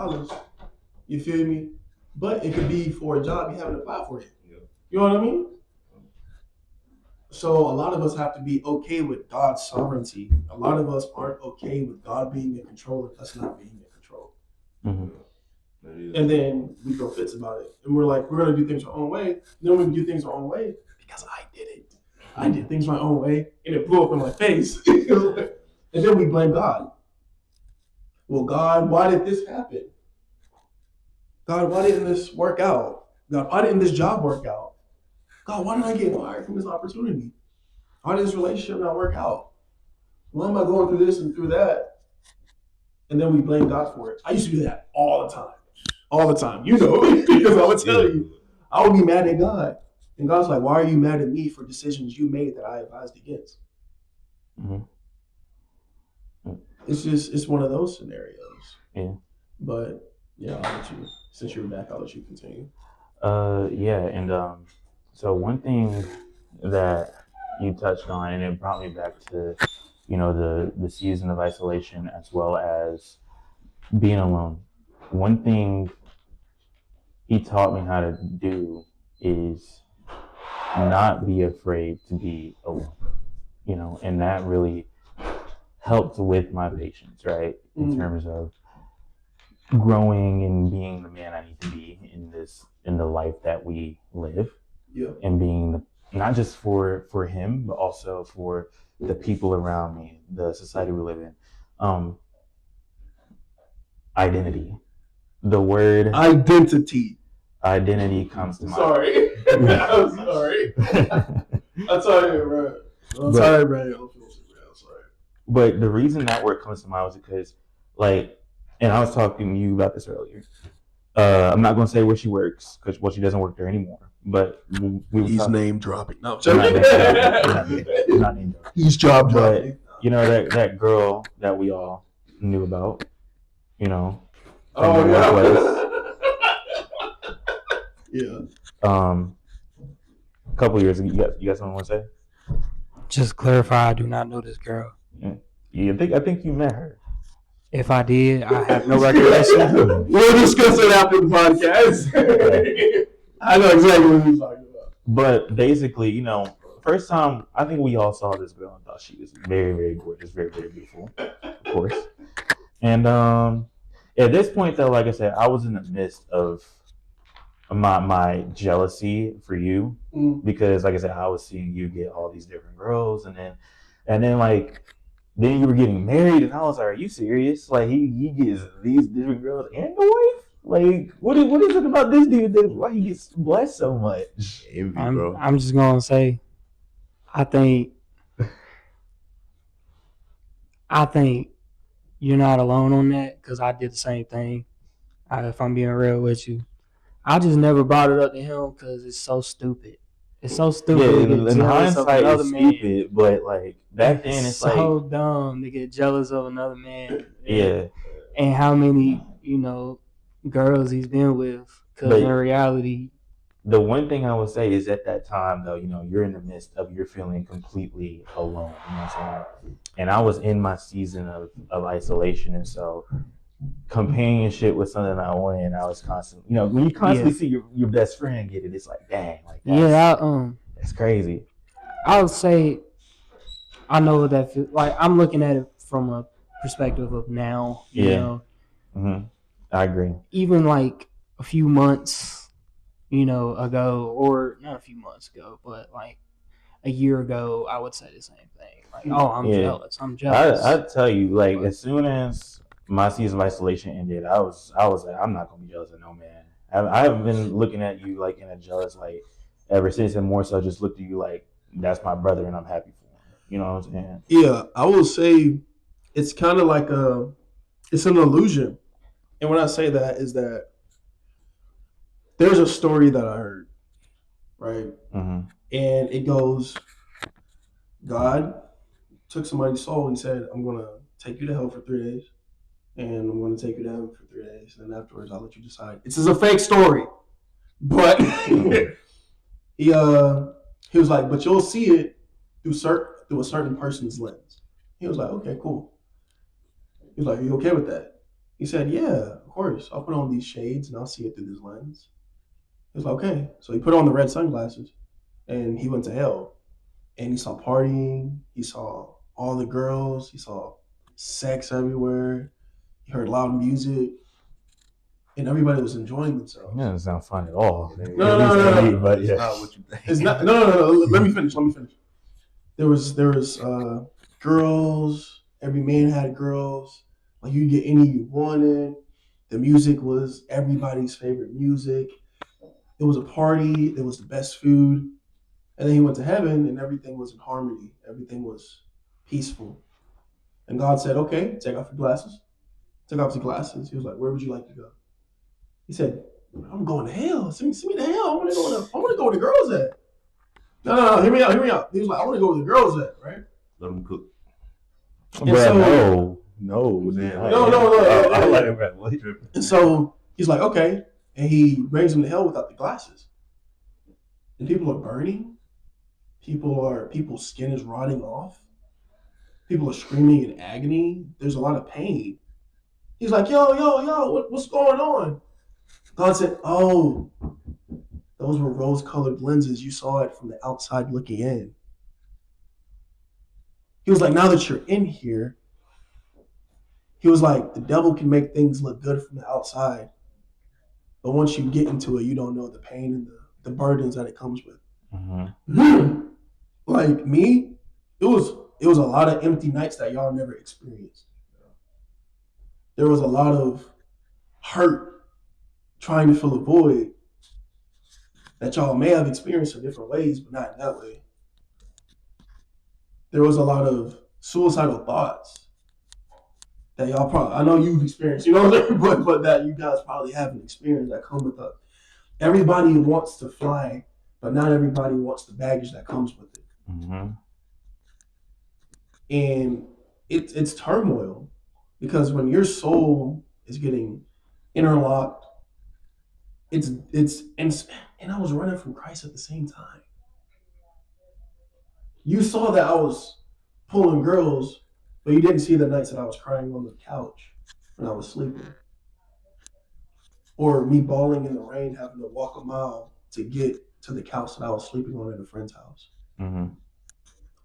You feel me? But it could be for a job you haven't applied for yet. You know what I mean? So a lot of us have to be okay with God's sovereignty. A lot of us aren't okay with God being in control and us not being in control. Mm-hmm. And then we throw fits about it. And we're like, we're going to do things our own way. Then we do things our own way because I did it. I did things my own way and it blew up in my face. And then we blame God. Well, God, why did this happen? God, why didn't this work out? God, why didn't this job work out? God, why did I get fired from this opportunity? Why did this relationship not work out? Why am I going through this and through that? And then we blame God for it. I used to do that all the time. All the time. You know, because I would tell you, I would be mad at God. And God's like, why are you mad at me for decisions you made that I advised against? Mm-hmm. It's one of those scenarios. Yeah. But yeah, I'll let you, since you're back, I'll let you continue. Yeah, and so one thing that you touched on, and it brought me back to the season of isolation as well as being alone. One thing he taught me how to do is not be afraid to be alone, and that really helped with my patience, right? In terms of growing and being the man I need to be in the life that we live, and being not just for him, but also for the people around me, the society we live in. Identity. The word identity comes to mind. Sorry. I'm sorry. I'm sorry, bro. I'm sorry, bro. I'm sorry. But the reason that word comes to mind was because, and I was talking to you about this earlier. I'm not going to say where she works because she doesn't work there anymore. But he's name dropping. No, not name dropping. He's job dropping. That girl that we all knew about. Oh yeah. Yeah. A couple years ago, you got something to say? Just clarify, I do not know this girl. Yeah, I think you met her. If I did, I have no recollection. We'll discuss it after the podcast. I know exactly what you're talking about. But basically, first time I think we all saw this girl and thought she was very, very gorgeous, very, very beautiful, of course. And at this point, though, like I said, I was in the midst of my jealousy for you because, like I said, I was seeing you get all these different girls, and then then you were getting married, and I was like, "Are you serious? Like he gets these different girls and the wife? Like what is it about this dude that why he gets blessed so much?" Envy, bro. I'm just gonna say, I think you're not alone on that because I did the same thing. If I'm being real with you. I just never brought it up to him because it's so stupid. It's so stupid to get in jealous of hindsight, another it's man. stupid, but back then, it's so dumb to get jealous of another man. Yeah. And how many girls he's been with? Because in reality, the one thing I would say is at that time, though, you're in the midst of you're feeling completely alone. You know what I'm saying? And I was in my season of isolation, and so companionship was something I wanted, and I was constantly, when you constantly see your best friend get it, it's like, dang, that's crazy. I would say I know what that feels like. I'm looking at it from a perspective of now. You know, I agree. Even a few months, ago, or not a few months ago, but a year ago, I would say the same thing. I'm jealous. I'm jealous. I tell you, as soon as my season of isolation ended, I was like, I'm not gonna be jealous of no man. I haven't been looking at you in a jealous light ever since, and more so just looked at you like that's my brother and I'm happy for him. You know what I'm saying? Yeah, I will say it's kind of it's an illusion. And when I say that is that there's a story that I heard, right? And it goes, God took somebody's soul and said, I'm going to take you to hell for 3 days. And I'm going to take you to heaven for 3 days. And afterwards, I'll let you decide. This is a fake story. But he was like, but you'll see it through a certain person's lens. He was like, okay, cool. He was like, are you okay with that? He said, yeah, of course. I'll put on these shades and I'll see it through this lens. He was like, okay. So he put on the red sunglasses and he went to hell. And he saw partying. He saw all the girls. He saw sex everywhere. He heard loud music. And everybody was enjoying themselves. That doesn't sound fun at all. No. But yeah. It's not what you think. It's not. No. Let me finish. There was girls. Every man had girls. You could get any you wanted. The music was everybody's favorite music. It was a party. It was the best food. And then he went to heaven, and everything was in harmony. Everything was peaceful. And God said, "Okay, take off your glasses." Took off his glasses. He was like, "Where would you like to go?" He said, "I'm going to hell. Send me to hell. I want to go where the girls at." No. Hear me out. He was like, "I want to go where the girls at." Right? Let them cook. No. And so he's like, okay. And he brings him to hell without the glasses. And people are burning. People's skin is rotting off. people are screaming in agony. There's a lot of pain. He's like, yo, what's going on? God said, oh, those were rose-colored lenses. You saw it from the outside looking in. He was like, now that you're in here, he was like, the devil can make things look good from the outside. But once you get into it, you don't know the pain and the burdens that it comes with. Mm-hmm. Like me, it was a lot of empty nights that y'all never experienced. There was a lot of hurt trying to fill a void that y'all may have experienced in different ways, but not in that way. There was a lot of suicidal thoughts that y'all probably, I know you've experienced, you know what I'm saying? But that you guys probably haven't experienced that come with us. Everybody wants to fly, but not everybody wants the baggage that comes with it. Mm-hmm. And it's turmoil because when your soul is getting interlocked, and I was running from Christ at the same time. You saw that I was pulling girls, but you didn't see the nights that I was crying on the couch when I was sleeping. Or me bawling in the rain, having to walk a mile to get to the couch that I was sleeping on at a friend's house. Mm-hmm.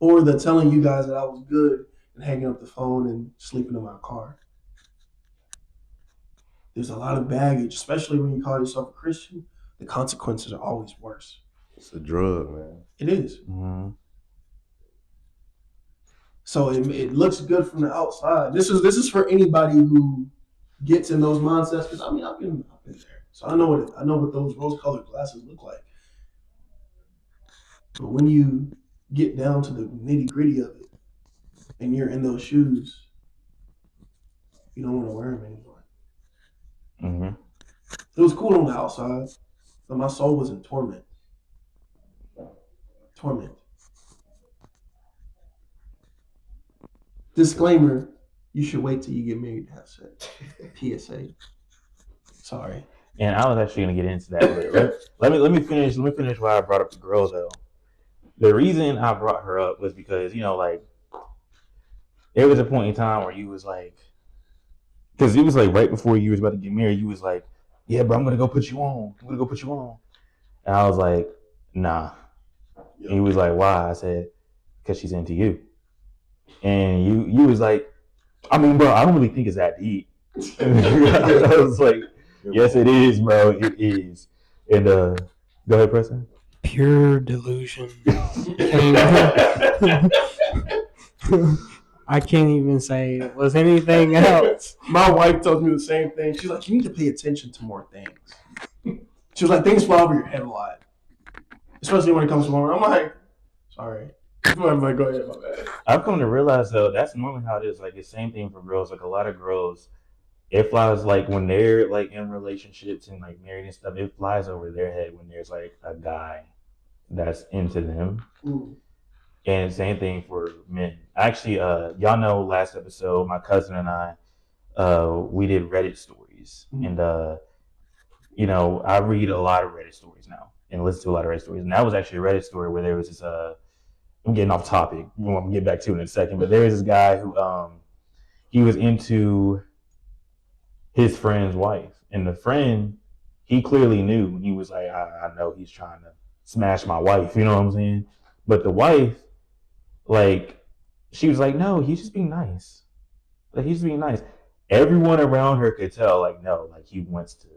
Or the telling you guys that I was good and hanging up the phone and sleeping in my car. There's a lot of baggage, especially when you call yourself a Christian. The consequences are always worse. It's a drug, man. It is. Mm-hmm. So it looks good from the outside. This is for anybody who gets in those mindsets. Because I mean, I've been there, so I know what those rose-colored glasses look like. But when you get down to the nitty-gritty of it, and you're in those shoes, you don't want to wear them anymore. Mm-hmm. It was cool on the outside, but my soul was in torment. Disclaimer, you should wait till you get married to have sex. PSA. Sorry. And I was actually gonna get into that, but let me finish why I brought up the girl though. The reason I brought her up was because, you know, like there was a point in time where you was like, because it was like right before you was about to get married, you was like, yeah, bro, I'm gonna go put you on. And I was like, nah. And he was like, why? I said, because she's into you. And you was like, I mean, bro, I don't really think it's that deep. I was like, yes, it is, bro. It is. And go ahead, Preston. Pure delusion. I can't even say it was anything else. My wife tells me the same thing. She's like, you need to pay attention to more things. She was like, things fly over your head a lot. Especially when it comes to women. I'm like, sorry. I'm like, go ahead, my bad. I've come to realize though, that's normally how it is. Like the same thing for girls. Like a lot of girls, it flies like when they're like in relationships and like married and stuff, it flies over their head when there's like a guy that's into them. Ooh. And same thing for men. Actually, y'all know last episode, my cousin and I, we did Reddit stories. And, you know, I read a lot of Reddit stories now and listen to a lot of Reddit stories. And that was actually a Reddit story where there was this, I'm getting off topic. I'm going to get back to it in a second. But there was this guy who, he was into his friend's wife. And the friend, he clearly knew. He was like, I know he's trying to smash my wife. You know what I'm saying? But the wife, like, she was like, no, he's just being nice. Like, he's just being nice. Everyone around her could tell, like, no, like, he wants to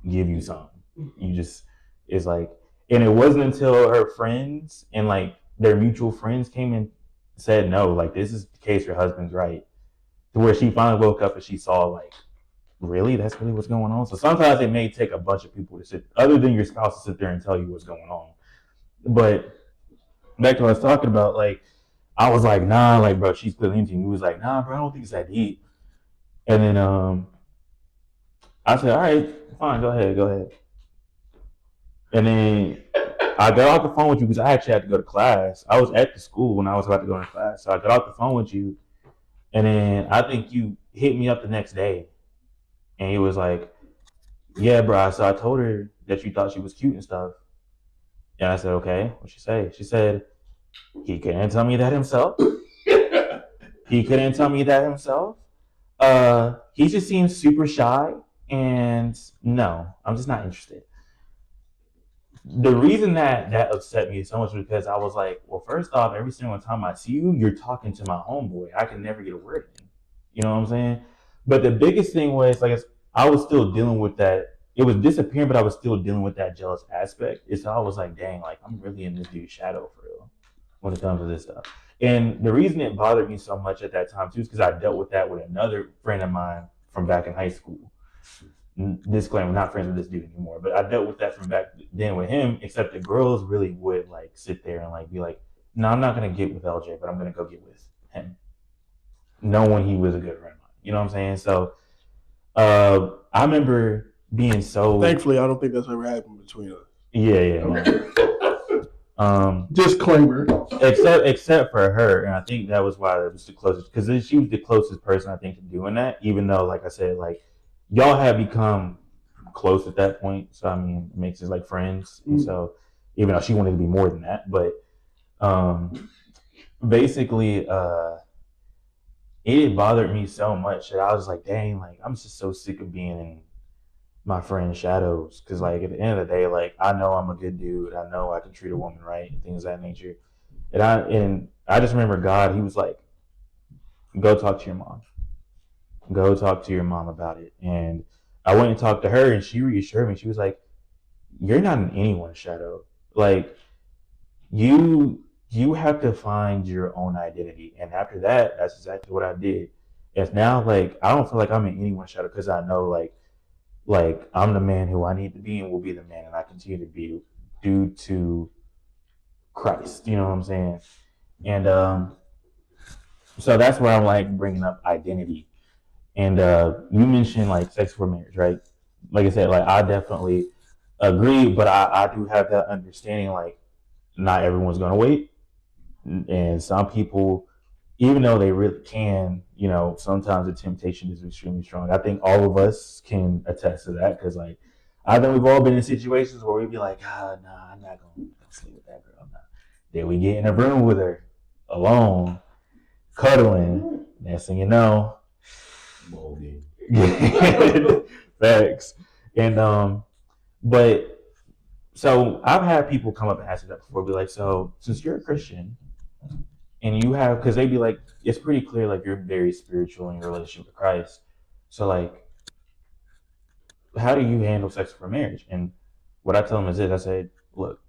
give you something. You just, it's like, and it wasn't until her friends and, like, their mutual friends came and said, no, like, this is the case, your husband's right. To where she finally woke up and she saw, like, really? That's really what's going on? So sometimes it may take a bunch of people to sit, other than your spouse, to sit there and tell you what's going on. But back to what I was talking about, like, I was like, nah, like, bro, she's clearly into you. He was like, nah, bro, I don't think it's that deep. And then I said, all right, fine, go ahead. And then I got off the phone with you because I actually had to go to class. I was at the school when I was about to go to class. So I got off the phone with you. And then I think you hit me up the next day. And he was like, yeah, bro, so I told her that you thought she was cute and stuff. And I said, okay, what'd she say? She said, he couldn't tell me that himself. He couldn't tell me that himself. He just seems super shy, and no, I'm just not interested. The reason that upset me so much was because I was like, well, first off, every single time I see you, you're talking to my homeboy. I can never get a word in. You know what I'm saying? But the biggest thing was like I was still dealing with that. It was disappearing, but I was still dealing with that jealous aspect. And so I was like, dang, like I'm really in this dude's shadow for real when it comes to this stuff. And the reason it bothered me so much at that time too is because I dealt with that with another friend of mine from back in high school. Disclaimer, not friends with this dude anymore, but I dealt with that from back then with him, except the girls really would like sit there and like be like, no, I'm not gonna get with LJ, but I'm gonna go get with him, knowing he was a good friend of mine. You know what I'm saying? So I remember being so Thankfully, I don't think that's ever happened between us. yeah. Disclaimer. Except for her, and I think that was why it was the closest, because she was the closest person I think to doing that. Even though, like I said, like y'all have become close at that point, so I mean, it makes us like friends. And so, even though she wanted to be more than that, but basically, it bothered me so much that I was like, dang, like I'm just so sick of being in my friend's shadows. Because like at the end of the day, like I know I'm a good dude. I know I can treat a woman right and things of that nature. And I just remember God, he was like, go talk to your mom. Go talk to your mom about it. And I went and talked to her, and she reassured me. She was like, you're not in anyone's shadow. Like you have to find your own identity. And after that, that's exactly what I did. And now like I don't feel like I'm in anyone's shadow because I know like I'm the man who I need to be and will be the man, and I continue to be due to Christ. You know what I'm saying? And so that's where I'm like bringing up identity. And you mentioned like sex for marriage, right? Like I said, like I definitely agree, but I do have that understanding. Like not everyone's gonna wait, and some people, even though they really can, you know, sometimes the temptation is extremely strong. I think all of us can attest to that because, like, I think we've all been in situations where we'd be like, nah, I'm not gonna sleep with that girl. Nah. Then we get in a room with her, alone, cuddling. Next thing you know, facts. And but so I've had people come up and ask me that before, be like, so since you're a Christian and you have, because they'd be like, it's pretty clear like you're very spiritual in your relationship with Christ. So like, how do you handle sex for marriage? And what I tell them is this: I said, look,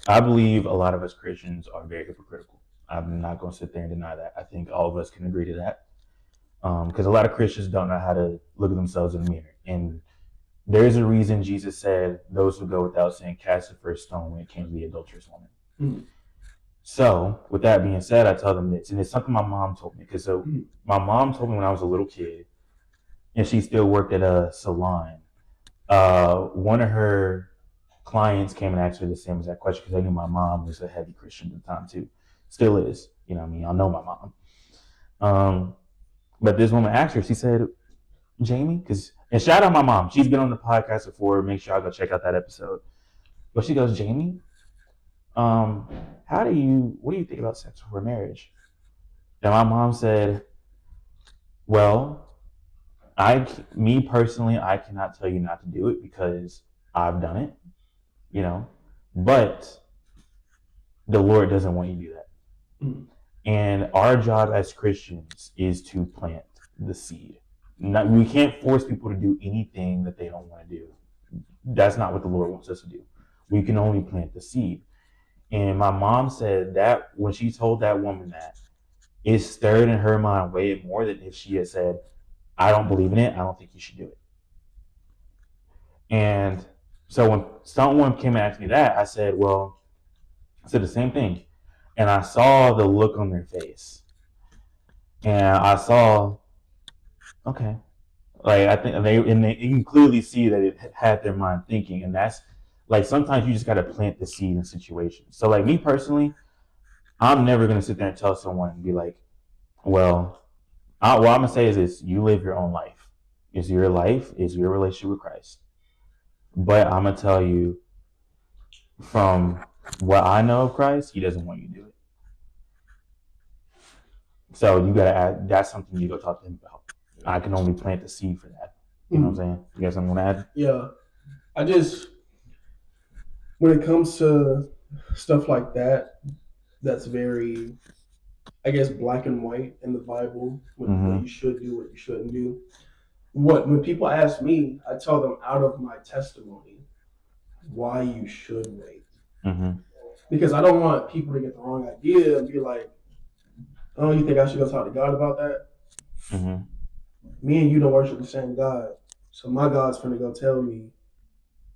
I believe a lot of us Christians are very hypocritical. I'm not going to sit there and deny that. I think all of us can agree to that. Because a lot of Christians don't know how to look at themselves in the mirror. And there's a reason Jesus said, those who go without sin cast the first stone when it came to the adulterous woman. Mm. So, with that being said, I tell them this, and it's something my mom told me. Because my mom told me when I was a little kid, and she still worked at a salon. One of her clients came and asked her the same exact question because they knew my mom was a heavy Christian at the time too. Still is. You know what I mean? I know my mom. But this woman asked her, she said, Jamie, and shout out my mom. She's been on the podcast before. Make sure I go check out that episode. But she goes, Jamie, what do you think about sex before marriage? And my mom said, well, me personally, I cannot tell you not to do it because I've done it, you know, but the Lord doesn't want you to do that. Mm. And our job as Christians is to plant the seed. We can't force people to do anything that they don't want to do. That's not what the Lord wants us to do. We can only plant the seed. And my mom said that when she told that woman that, it stirred in her mind way more than if she had said, I don't believe in it. I don't think you should do it. And so when someone came and asked me that, I said the same thing. And I saw the look on their face. And I saw, okay. Like I think you can clearly see that it had their mind thinking. And that's like sometimes you just gotta plant the seed in situations. So like me personally, I'm never gonna sit there and tell someone and be like, what I'm gonna say is this: you live your own life. It's your life, it's your relationship with Christ. But I'm gonna tell you, from what I know of Christ, He doesn't want you to do it. So you gotta add. That's something you gotta talk to him about. I can only plant the seed for that. You know what I'm saying? You got something to add? Yeah. I just, when it comes to stuff like that, that's very, I guess, black and white in the Bible, what you should do, what you shouldn't do. When people ask me, I tell them out of my testimony why you should wait. Because I don't want people to get the wrong idea and be like, oh, you think I should go talk to God about that? Me and you don't worship the same God. So my God's going to go tell me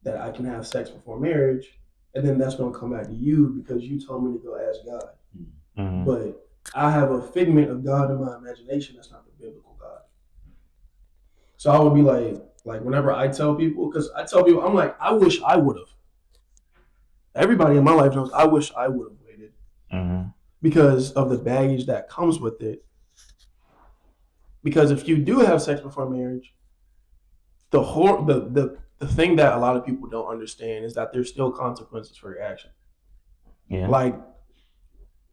that I can have sex before marriage, and then that's going to come back to you because you told me to go ask God. But I have a figment of God in my imagination that's not the biblical God. So I would be like whenever I tell people, because I tell people, I'm like, I wish I would have. Everybody in my life knows I wish I would have waited because of the baggage that comes with it. Because if you do have sex before marriage, the thing that a lot of people don't understand is that there's still consequences for your action. Yeah. Like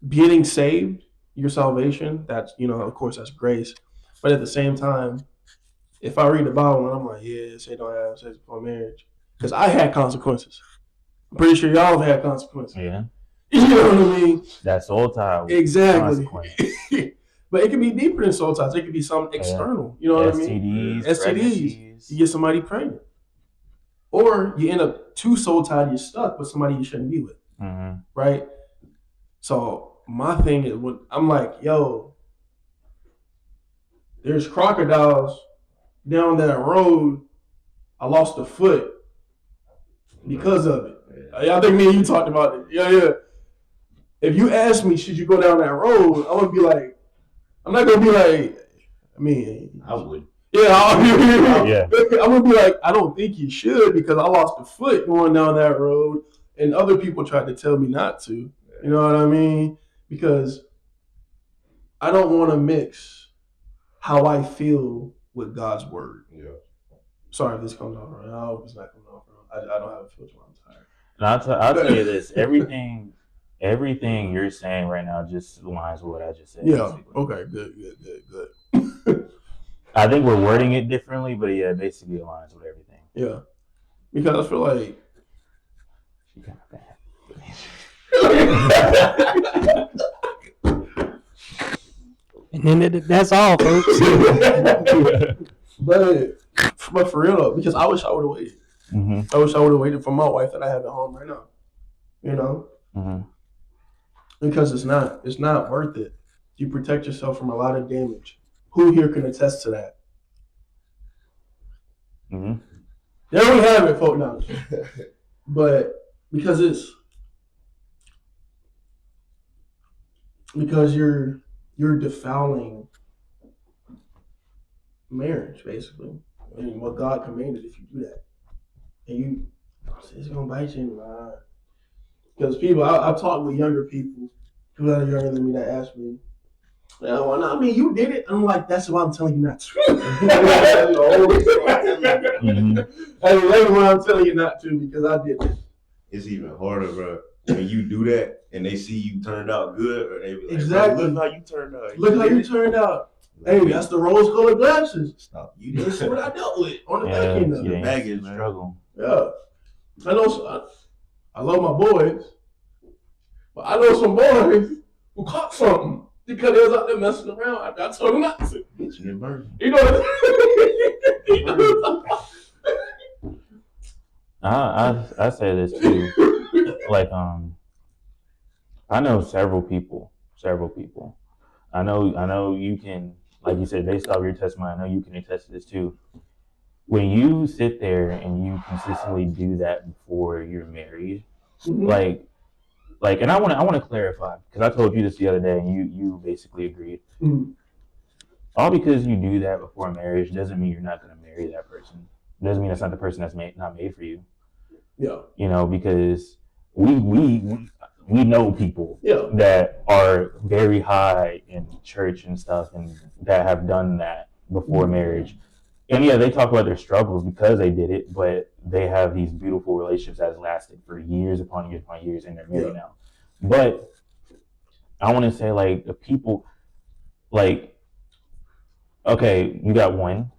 getting saved, your salvation, that's, of course, that's grace. But at the same time, if I read the Bible and I'm like, yeah, say don't have sex before marriage, because I had consequences. I'm pretty sure y'all have had consequences. Yeah. You know what I mean? That's soul tie. Exactly. But it could be deeper than soul ties. It could be something external. You know what I mean? STDs. You get somebody pregnant. Or you end up too soul tied, you're stuck with somebody you shouldn't be with. Right? So my thing is, when I'm like, yo, there's crocodiles down that road. I lost a foot because of it. I think me and you talked about it. Yeah. If you ask me, should you go down that road, I'm gonna be like, I'm not gonna be like, I would. Yeah, I'm gonna be like, I don't think you should because I lost a foot going down that road, and other people tried to tell me not to. You know what I mean? Because I don't want to mix how I feel with God's word. Yeah. Sorry if this comes off wrong. I hope it's not coming off wrong. I don't have a filter. I'm tired. And I'll tell you this: everything you're saying right now just aligns with what I just said. Yeah. Basically. Okay. Good. I think we're wording it differently, but yeah, it basically aligns with everything. Yeah. Because I feel like she kind of bad. And then that's all, folks. but for real though, because I wish I would have waited. I wish I would have waited for my wife that I have at home right now. You know? Because it's not worth it. You protect yourself from a lot of damage. Who here can attest to that? There we have it, folks. Now, but because you're defiling marriage, basically, and what God commanded if you do that, and it's gonna bite you in the eye. Because people, I've talked with younger people who are younger than me that ask me, I mean, you did it. I'm like, that's why I'm telling you not to. That's why I'm telling you not to, because I did it. It's even harder, bro. When you do that and they see you turned out good, or they be like, exactly. Look how you turned out. Look how you turned out. Hey, that's the rose-colored glasses. Stop. You didn't see what I dealt with on the back end of it. The baggage struggle. Yeah. I know. I love my boys, but I know some boys who caught something because they was out there messing around. I told them not to. You know. I say this too. Like I know several people. I know you can, like you said, based off your testimony, I know you can attest to this too. When you sit there and you consistently do that before you're married, like, and I want to clarify, because I told you this the other day, and you basically agreed. All because you do that before marriage doesn't mean you're not going to marry that person. It doesn't mean that's not the person that's not made for you. Yeah. You know, because we know people that are very high in church and stuff, and that have done that before marriage. And yeah, they talk about their struggles because they did it, but they have these beautiful relationships that has lasted for years upon years, and they're married now. But I want to say, like, the people, like, okay, you got one.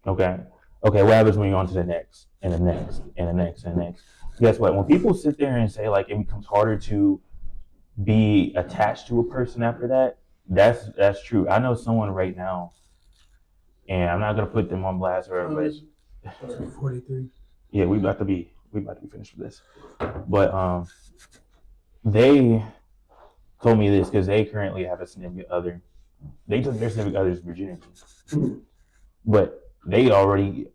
Okay. Okay, what happens when you're on to the next and the next and the next and the next? Guess what? When people sit there and say like it becomes harder to be attached to a person after that, that's true. I know someone right now, and I'm not gonna put them on blast or but 43. yeah, we about to be finished with this. But they told me this because they currently have a significant other. They took their significant other's virginity, but they already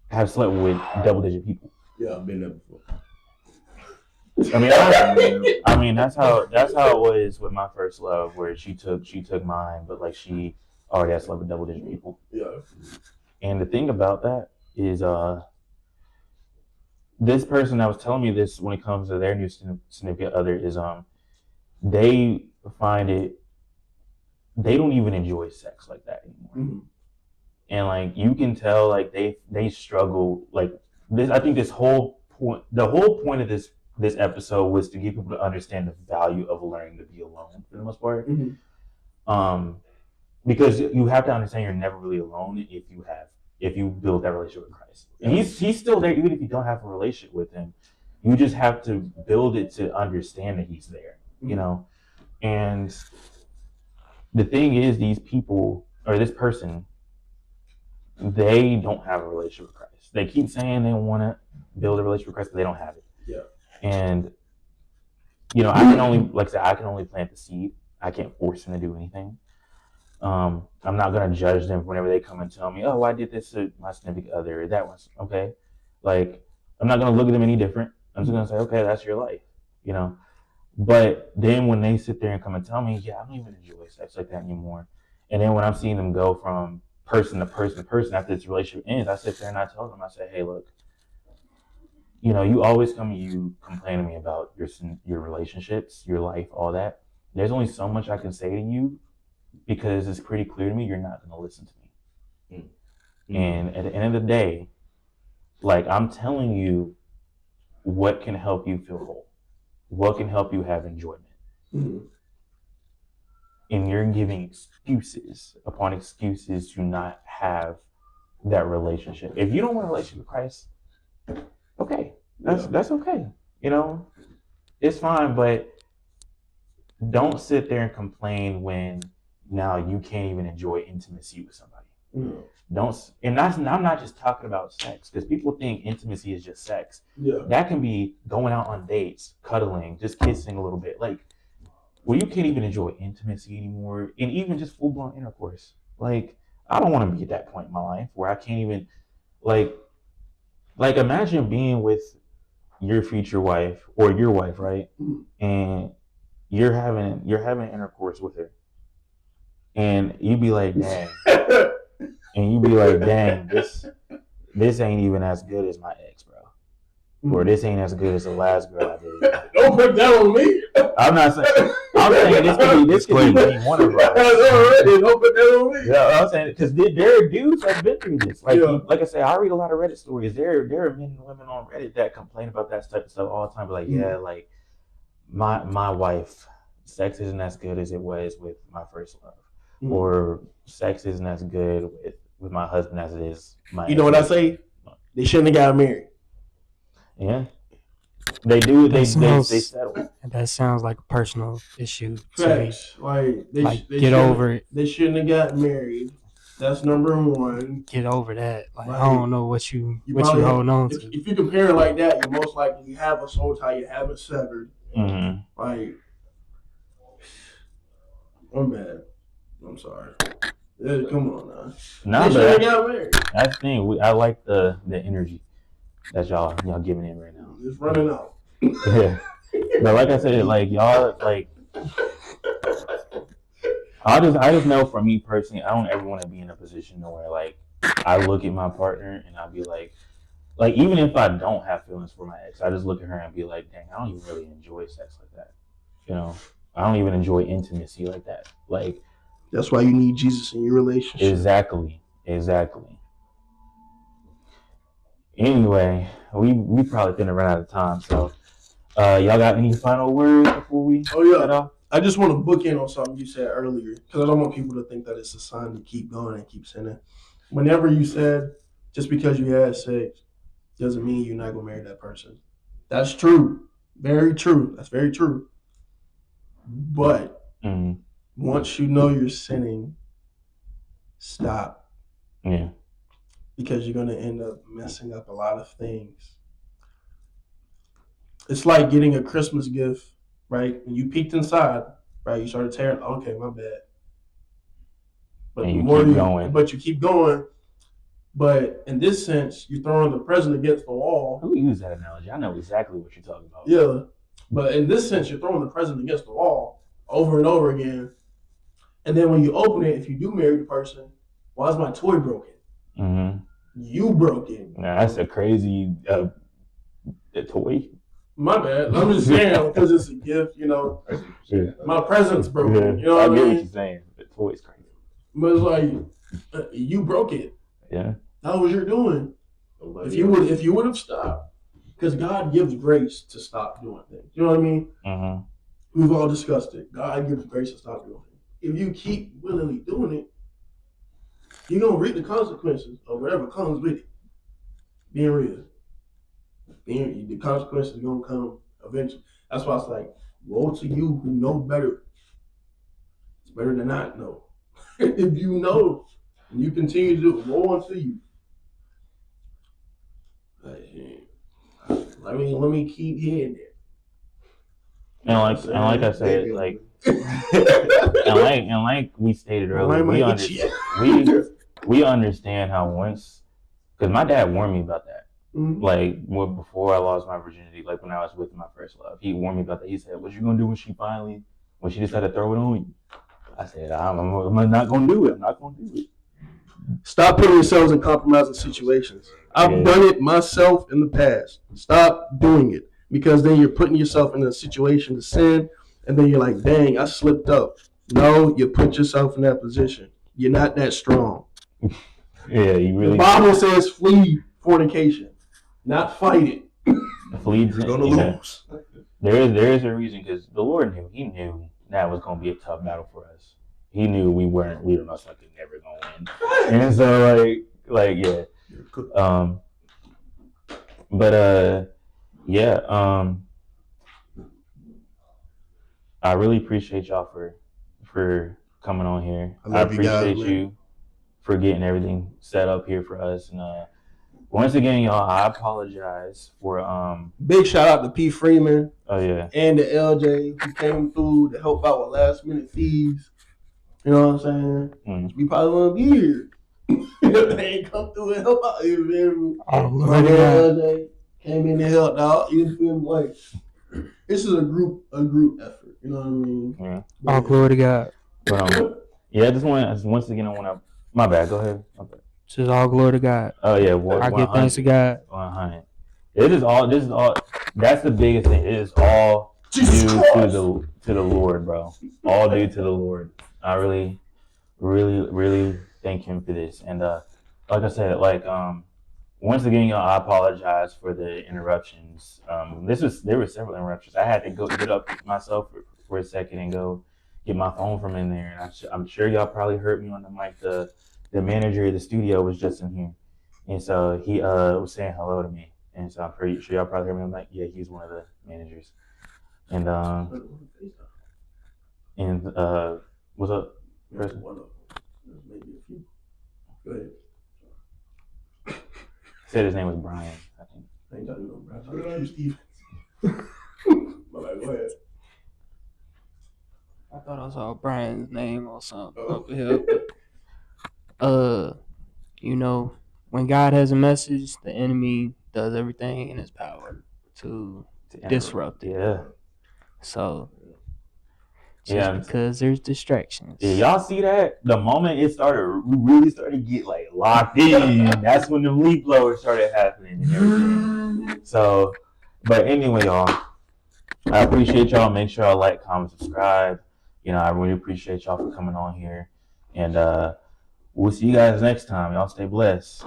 have slept with double-digit people. Yeah, I've been there before. I mean that's how it was with my first love, where she took mine, but like she already had slept with double-digit people. Yeah. And the thing about that is, this person that was telling me this when it comes to their new significant other is, they find it, they don't even enjoy sex like that anymore. Mm-hmm. And like you can tell, like they struggle. Like this, I think the whole point of this episode was to get people to understand the value of learning to be alone for the most part. Mm-hmm. Because you have to understand you're never really alone if you build that relationship with Christ. And he's still there even if you don't have a relationship with him. You just have to build it to understand that he's there, you know? And the thing is, these people, or this person, they don't have a relationship with Christ. They keep saying they want to build a relationship with Christ, but they don't have it. Yeah. And, you know, I can only plant the seed. I can't force them to do anything. I'm not going to judge them whenever they come and tell me, oh, I did this to my significant other, or that was okay. Like, I'm not going to look at them any different. I'm just going to say, okay, that's your life, you know? But then when they sit there and come and tell me, yeah, I don't even enjoy sex like that anymore. And then when I'm seeing them go from person to person to person after this relationship ends, I sit there and I tell them, I say, hey, look, you know, you always come and you complain to me about your relationships, your life, all that. There's only so much I can say to you because it's pretty clear to me you're not going to listen to me. Mm-hmm. And at the end of the day, like, I'm telling you what can help you feel whole, what can help you have enjoyment. Mm-hmm. And you're giving excuses upon excuses to not have that relationship. If you don't want a relationship with Christ, okay, that's okay. You know, it's fine, but don't sit there and complain when now you can't even enjoy intimacy with somebody. Mm-hmm. I'm not just talking about sex, because people think intimacy is just sex. Yeah. That can be going out on dates, cuddling, just kissing a little bit. Like, well, you can't even enjoy intimacy anymore, and even just full-blown intercourse. Like, I don't want to be at that point in my life where I can't even, like imagine being with your future wife or your wife, right? Mm-hmm. And you're having intercourse with her, and you be like, dang, and you be like, dang, this ain't even as good as my ex, bro. Mm-hmm. Or this ain't as good as the last girl I did. Don't put that on me. I'm not saying. I'm saying this could be one of us. Don't put that on me. Yeah, I'm saying because there are dudes that's been through this. Like, like I say, I read a lot of Reddit stories. There are men and women on Reddit that complain about that type of stuff all the time. But like, yeah, like my wife, sex isn't as good as it was with my first love, or sex isn't as good with my husband as it is my. You know what I say? They shouldn't have got married. Yeah. They do. They settle. That sounds like a personal issue. Facts. Like they get over it. They shouldn't have got married. That's number one. Get over that. Like, I don't know what you holding on to. If you compare it like that, you most likely have a soul tie. You haven't severed. Mm-hmm. Like, I'm mad. I'm sorry. Come on now. They should have got married. That's the thing. I like the energy that y'all giving in right now. It's running out. Yeah. But like I said, like y'all, like I just know for me personally, I don't ever want to be in a position where like I look at my partner and I'll be like even if I don't have feelings for my ex, I just look at her and be like, dang, I don't even really enjoy sex like that. You know, I don't even enjoy intimacy like that. Like, that's why you need Jesus in your relationship. Exactly. Anyway, we probably finna run out of time, so y'all got any final words before we head off? I just want to book in on something you said earlier because I don't want people to think that it's a sign to keep going and keep sinning. Whenever you said just because you had sex doesn't mean you're not gonna marry that person. That's true. Very true. That's very true. But once you know you're sinning, stop. Yeah. Because you're gonna end up messing up a lot of things. It's like getting a Christmas gift, right? And you peeked inside, right? You started tearing. Okay, my bad. But And the you more keep you, going. but you keep going. But in this sense, you're throwing the present against the wall. Who used that analogy? I know exactly what you're talking about. Yeah, but in this sense, you're throwing the present against the wall over and over again. And then when you open it, if you do marry the person, why is my toy broken? Mm-hmm. You broke it. Now, that's a crazy toy. My bad. I'm just saying because it's a gift, you know. Yeah. My present's broken. Yeah. You know I what I get mean? what you're saying. The toy's crazy. But it's like you broke it. Yeah. That was your doing. If you would have stopped, because God gives grace to stop doing things. You know what I mean? Mm-hmm. We've all discussed it. God gives grace to stop doing things. If you keep willingly doing it, you're gonna reap the consequences of whatever comes with it. Being real. The consequences are gonna come eventually. That's why it's like, woe to you who know better. It's better than not know. If you know and you continue to do it, woe unto you. Let me keep hearing it. And like I said, like and like we stated earlier, we understand how once, because my dad warned me about that. Mm-hmm. Like before I lost my virginity, like when I was with my first love, he warned me about that. He said, "What you gonna do when she decided to throw it on you?" I said, "I'm not gonna do it. I'm not gonna do it." Stop putting yourselves in compromising situations. I've done it myself in the past. Stop doing it because then you're putting yourself in a situation to sin, and then you're like, "Dang, I slipped up." No, you put yourself in that position. You're not that strong. Yeah, you really. The Bible says flee fornication, not fight it. Flee. You're gonna lose. There is a reason because the Lord knew. He knew that was gonna be a tough battle for us. He knew we were most likely never gonna win, and so like yeah. I really appreciate y'all for coming on here. I appreciate you for getting everything set up here for us. And once again, y'all, I apologize for big shout out to P. Freeman. Oh yeah. And the LJ who came through to help out with last minute fees. You know what I'm saying? We probably wouldn't be here. They ain't come through and help out. You feel me? LJ came in and helped out. You feel me? Like this is a group effort. You know what I mean? Yeah. All glory to God. Yeah, once again I want to. My bad. Go ahead. My bad. This is all glory to God. Oh yeah, I give thanks to God. 100. This is all. That's the biggest thing. It is all due to the Lord, bro. All due to the Lord. I really, really, really thank Him for this. And like I said, once again, y'all, I apologize for the interruptions. There were several interruptions. I had to go get up myself for a second and go get my phone from in there. And I'm sure y'all probably heard me on the mic. The manager of the studio was just in here, and so he was saying hello to me. And so I'm pretty sure y'all probably heard me. I'm like, yeah, he's one of the managers. And what's up, Preston? Maybe a few. Go ahead. Said his name was Brian, I think. I ain't talking about Brian. I'm talking Steve. Go ahead. I thought I saw Brian's name or something up here. You know, when God has a message, the enemy does everything in his power to disrupt it. Yeah. So, because there's distractions. Yeah, y'all see that? The moment we really started to get locked in, that's when the leaf blowers started happening and everything. So, but anyway, y'all, I appreciate y'all. Make sure y'all like, comment, subscribe. You know, I really appreciate y'all for coming on here. And we'll see you guys next time. Y'all stay blessed.